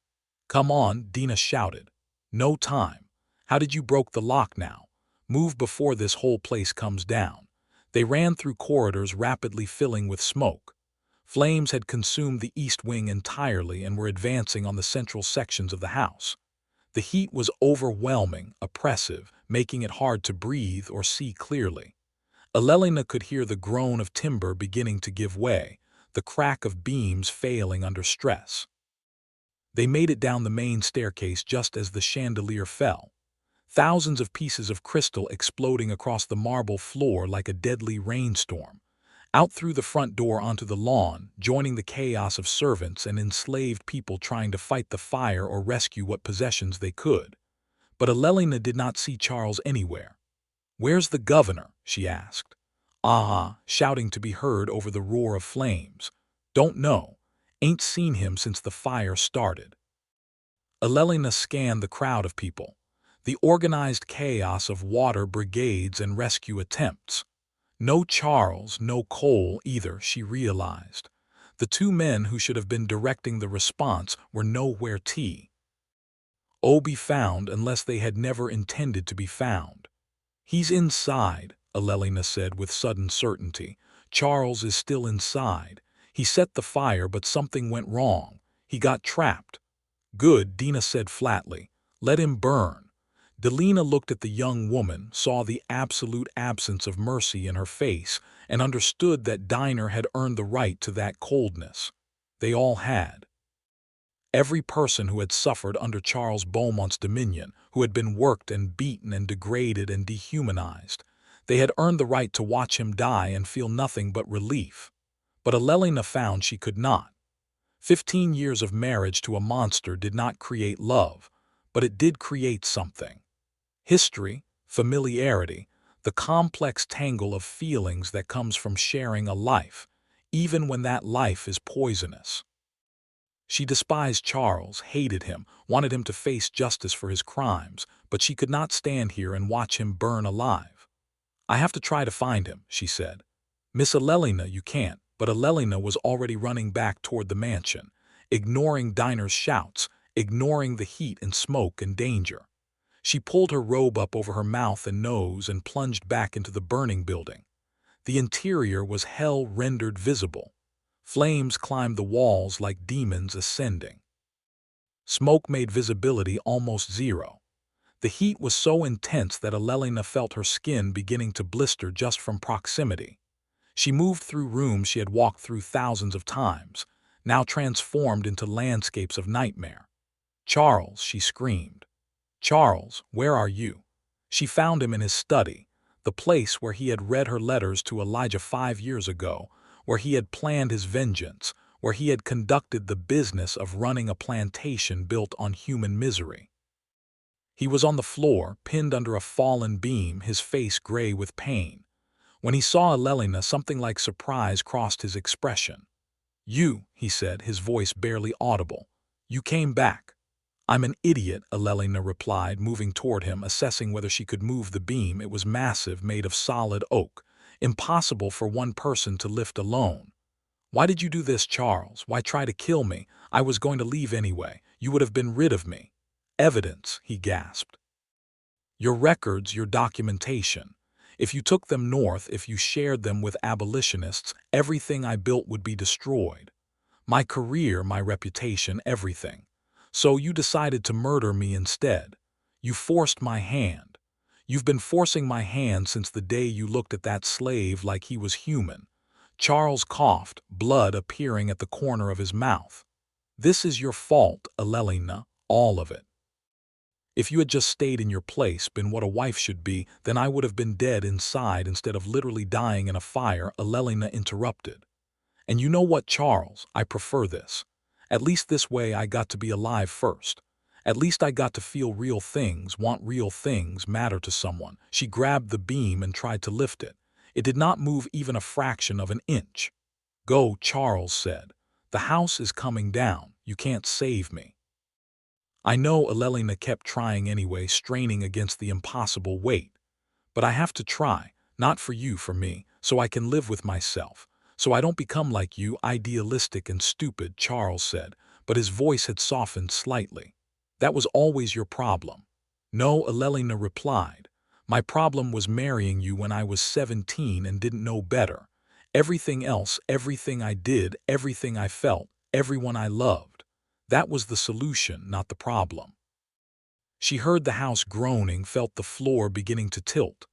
"Come on," Dina shouted. "No time. How did you broke the lock now? Move before this whole place comes down." They ran through corridors rapidly filling with smoke. Flames had consumed the east wing entirely and were advancing on the central sections of the house. The heat was overwhelming, oppressive, making it hard to breathe or see clearly. Elelina could hear the groan of timber beginning to give way, the crack of beams failing under stress. They made it down the main staircase just as the chandelier fell. Thousands of pieces of crystal exploding across the marble floor like a deadly rainstorm. Out through the front door onto the lawn, joining the chaos of servants and enslaved people trying to fight the fire or rescue what possessions they could. But Elelina did not see Charles anywhere. "Where's the governor?" she asked. "Ah," shouting to be heard over the roar of flames. "Don't know. Ain't seen him since the fire started." Elelina scanned the crowd of people, the organized chaos of water brigades and rescue attempts. No Charles, no Cole either, she realized. The 2 men who should have been directing the response were nowhere to be found unless they had never intended to be found. "He's inside," Elelina said with sudden certainty. "Charles is still inside. He set the fire, but something went wrong. He got trapped." "Good," Dina said flatly. "Let him burn." Delina looked at the young woman, saw the absolute absence of mercy in her face, and understood that Diner had earned the right to that coldness. They all had. Every person who had suffered under Charles Beaumont's dominion, who had been worked and beaten and degraded and dehumanized, they had earned the right to watch him die and feel nothing but relief. But Elelina found she could not. 15 years of marriage to a monster did not create love, but it did create something. History, familiarity, the complex tangle of feelings that comes from sharing a life, even when that life is poisonous. She despised Charles, hated him, wanted him to face justice for his crimes, but she could not stand here and watch him burn alive. "I have to try to find him," she said. "Miss Elelina, you can't," but Elelina was already running back toward the mansion, ignoring Diner's shouts, ignoring the heat and smoke and danger. She pulled her robe up over her mouth and nose and plunged back into the burning building. The interior was hell rendered visible. Flames climbed the walls like demons ascending. Smoke made visibility almost zero. The heat was so intense that Elelina felt her skin beginning to blister just from proximity. She moved through rooms she had walked through thousands of times, now transformed into landscapes of nightmare. "Charles," she screamed. "Charles, where are you?" She found him in his study, the place where he had read her letters to Elijah 5 years ago, where he had planned his vengeance, where he had conducted the business of running a plantation built on human misery. He was on the floor, pinned under a fallen beam, his face gray with pain. When he saw Elelina, something like surprise crossed his expression. "You," he said, his voice barely audible. "You came back." "I'm an idiot," Elelina replied, moving toward him, assessing whether she could move the beam. It was massive, made of solid oak, impossible for one person to lift alone. "Why did you do this, Charles? Why try to kill me? I was going to leave anyway. You would have been rid of me." "Evidence," he gasped. "Your records, your documentation. If you took them north, if you shared them with abolitionists, everything I built would be destroyed. My career, my reputation, everything. So you decided to murder me instead. You forced my hand. You've been forcing my hand since the day you looked at that slave like he was human. Charles coughed, blood appearing at the corner of his mouth. This is your fault, Eleanor, all of it. If you had just stayed in your place, been what a wife should be, then I would have been dead inside instead of literally dying in a fire, Eleanor interrupted. And you know what, Charles, I prefer this. At least this way I got to be alive first. At least I got to feel real things, want real things, matter to someone. She grabbed the beam and tried to lift it. It did not move even a fraction of an inch. Go, Charles said. The house is coming down. You can't save me. I know, Eleanor kept trying anyway, straining against the impossible weight. But I have to try, not for you, for me, so I can live with myself. So I don't become like you, idealistic and stupid, Charles said, but his voice had softened slightly. That was always your problem. No, Eleanor replied. My problem was marrying you when I was 17 and didn't know better. Everything else, everything I did, everything I felt, everyone I loved. That was the solution, not the problem. She heard the house groaning, felt the floor beginning to tilt.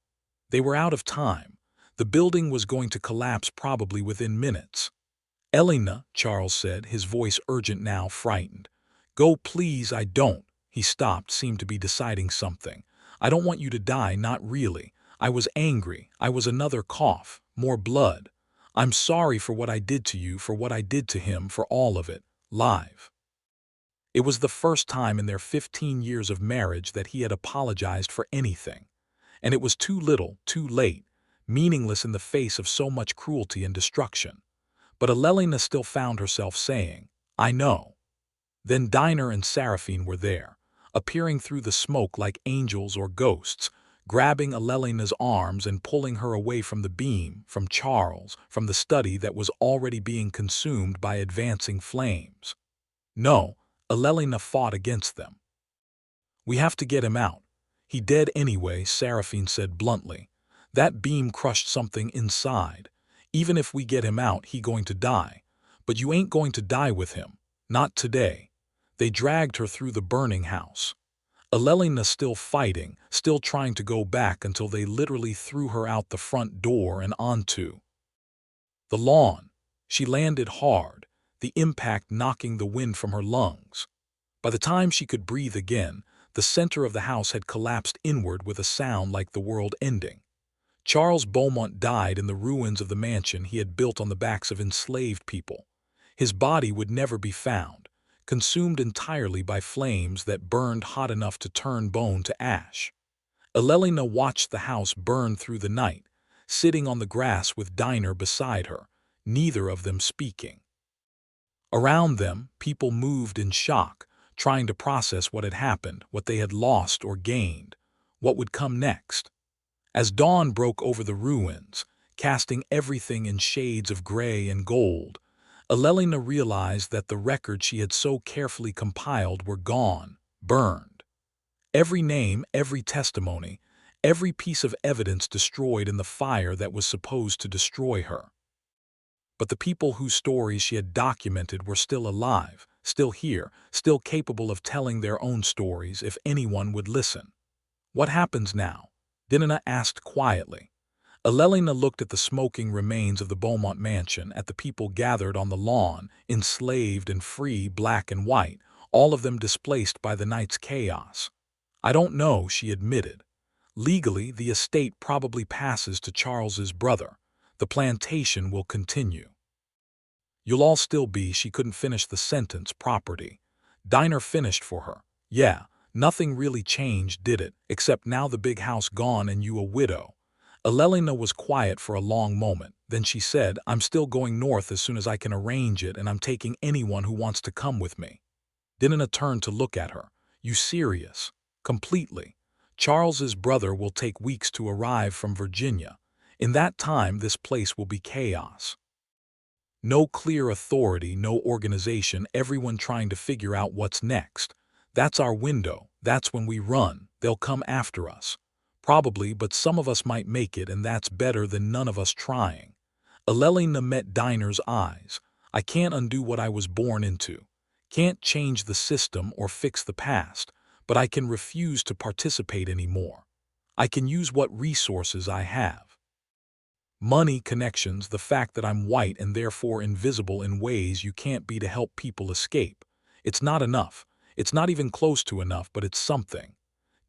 They were out of time. The building was going to collapse probably within minutes. Eleanor, Charles said, his voice urgent now, frightened. Go, please, I don't. He stopped, seemed to be deciding something. I don't want you to die, not really. I was angry. I was another cough, more blood. I'm sorry for what I did to you, for what I did to him, for all of it, live. It was the first time in their 15 years of marriage that he had apologized for anything. And it was too little, too late, meaningless in the face of so much cruelty and destruction. But Eleanor still found herself saying, I know. Then Dinah and Seraphine were there, appearing through the smoke like angels or ghosts, grabbing Eleanor's arms and pulling her away from the beam, from Charles, from the study that was already being consumed by advancing flames. No, Eleanor fought against them. We have to get him out. He dead anyway, Seraphine said bluntly. That beam crushed something inside. Even if we get him out, he going to die. But you ain't going to die with him. Not today. They dragged her through the burning house. Eleanor still fighting, still trying to go back until they literally threw her out the front door and onto the lawn. She landed hard, the impact knocking the wind from her lungs. By the time she could breathe again, the center of the house had collapsed inward with a sound like the world ending. Charles Beaumont died in the ruins of the mansion he had built on the backs of enslaved people. His body would never be found, consumed entirely by flames that burned hot enough to turn bone to ash. Eleanor watched the house burn through the night, sitting on the grass with Dinah beside her, neither of them speaking. Around them, people moved in shock, trying to process what had happened, what they had lost or gained, what would come next. As dawn broke over the ruins, casting everything in shades of gray and gold, Eleanor realized that the records she had so carefully compiled were gone, burned. Every name, every testimony, every piece of evidence destroyed in the fire that was supposed to destroy her. But the people whose stories she had documented were still alive, still here, still capable of telling their own stories if anyone would listen. What happens now? Dinah asked quietly. Eleanor looked at the smoking remains of the Beaumont mansion, at the people gathered on the lawn, enslaved and free, black and white, all of them displaced by the night's chaos. I don't know, she admitted. Legally, the estate probably passes to Charles's brother. The plantation will continue. You'll all still be, she couldn't finish the sentence, property. Dinah finished for her. Yeah, nothing really changed, did it, except now the big house gone and you a widow. Eleanor was quiet for a long moment. Then she said, I'm still going north as soon as I can arrange it, and I'm taking anyone who wants to come with me. Dinah turned to look at her. You serious? Completely. Charles's brother will take weeks to arrive from Virginia. In that time, this place will be chaos. No clear authority, no organization, everyone trying to figure out what's next. That's our window. That's when we run. They'll come after us. Probably, but some of us might make it, and that's better than none of us trying. Eleanor met Diner's eyes. I can't undo what I was born into. Can't change the system or fix the past, but I can refuse to participate anymore. I can use what resources I have. Money, connections, the fact that I'm white and therefore invisible in ways you can't be to help people escape. It's not enough. It's not even close to enough, but it's something.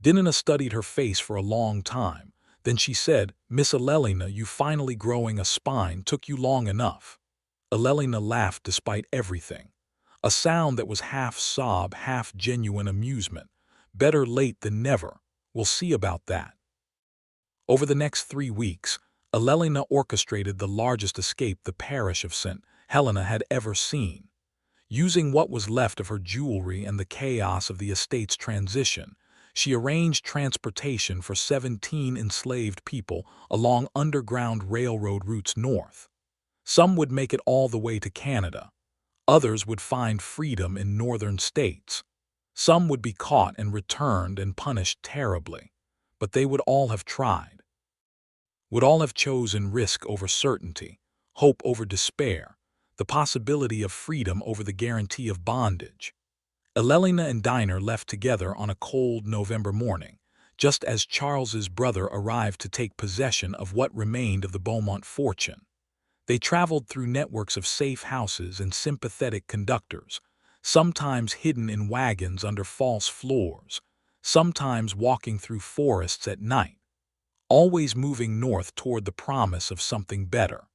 Dinah studied her face for a long time. Then she said, "Miss Eleanor, you finally growing a spine took you long enough." Eleanor laughed despite everything. A sound that was half sob, half genuine amusement. Better late than never. We'll see about that. Over the next 3 weeks, Eleanor orchestrated the largest escape the parish of St. Helena had ever seen. Using what was left of her jewelry and the chaos of the estate's transition, she arranged transportation for 17 enslaved people along underground railroad routes north. Some would make it all the way to Canada. Others would find freedom in northern states. Some would be caught and returned and punished terribly. But they would all have tried. Would all have chosen risk over certainty, hope over despair, the possibility of freedom over the guarantee of bondage. Eleanor and Dinah left together on a cold November morning, just as Charles's brother arrived to take possession of what remained of the Beaumont fortune. They traveled through networks of safe houses and sympathetic conductors, sometimes hidden in wagons under false floors, sometimes walking through forests at night, always moving north toward the promise of something better.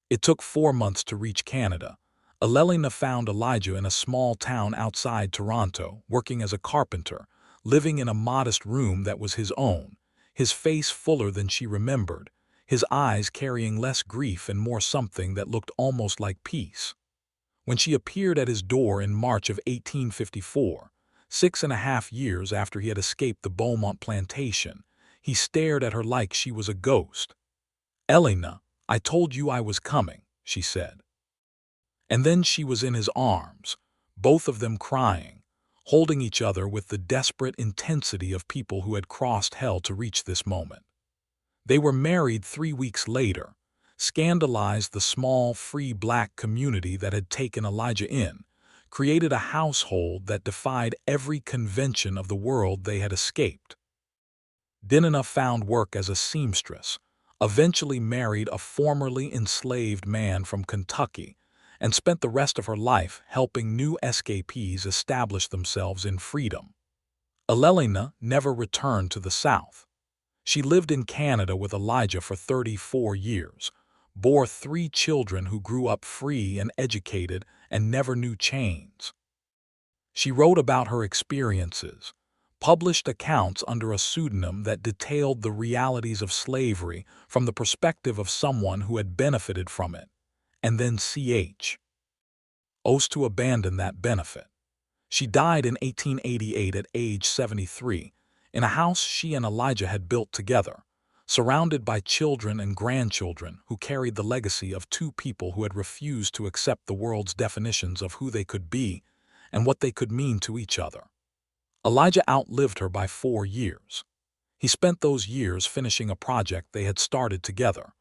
It took 4 months to reach Canada. Eleanor found Elijah in a small town outside Toronto, working as a carpenter, living in a modest room that was his own, his face fuller than she remembered, his eyes carrying less grief and more something that looked almost like peace. When she appeared at his door in March of 1854, 6.5 years after he had escaped the Beaumont plantation, he stared at her like she was a ghost. "Eleanor, I told you I was coming," she said. And then she was in his arms, both of them crying, holding each other with the desperate intensity of people who had crossed hell to reach this moment. They were married 3 weeks later, scandalized the small, free black community that had taken Elijah in, created a household that defied every convention of the world they had escaped. Dinah found work as a seamstress, eventually married a formerly enslaved man from Kentucky, and spent the rest of her life helping new escapees establish themselves in freedom. Eleanor never returned to the South. She lived in Canada with Elijah for 34 years, bore 3 children who grew up free and educated and never knew chains. She wrote about her experiences, published accounts under a pseudonym that detailed the realities of slavery from the perspective of someone who had benefited from it, and then chose to abandon that benefit. She died in 1888 at age 73, in a house she and Elijah had built together, surrounded by children and grandchildren who carried the legacy of 2 people who had refused to accept the world's definitions of who they could be and what they could mean to each other. Elijah outlived her by 4 years. He spent those years finishing a project they had started together,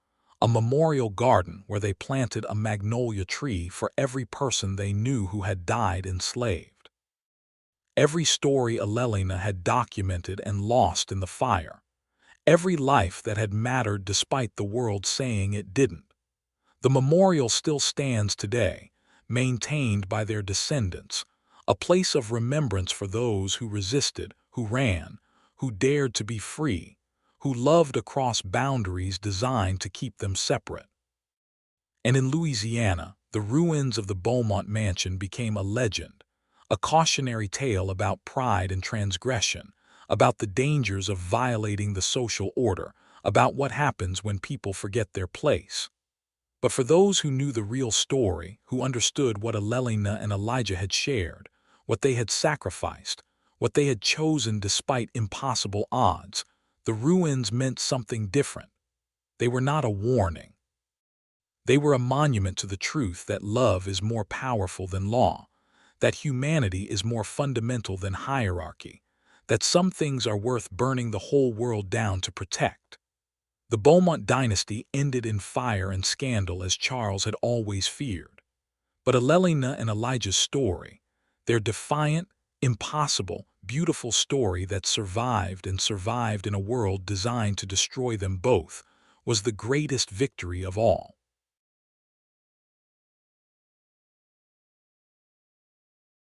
a memorial garden where they planted a magnolia tree for every person they knew who had died enslaved. Every story Eleanor had documented and lost in the fire. Every life that had mattered despite the world saying it didn't. The memorial still stands today, maintained by their descendants, a place of remembrance for those who resisted, who ran, who dared to be free, who loved across boundaries designed to keep them separate. And in Louisiana, the ruins of the Beaumont mansion became a legend, a cautionary tale about pride and transgression, about the dangers of violating the social order, about what happens when people forget their place. But for those who knew the real story, who understood what Eleanor and Elijah had shared, what they had sacrificed, what they had chosen despite impossible odds, the ruins meant something different. They were not a warning. They were a monument to the truth that love is more powerful than law, that humanity is more fundamental than hierarchy, that some things are worth burning the whole world down to protect. The Beaumont dynasty ended in fire and scandal as Charles had always feared. But Eleanor and Elijah's story, their defiant, impossible, beautiful story that survived and survived in a world designed to destroy them both, was the greatest victory of all.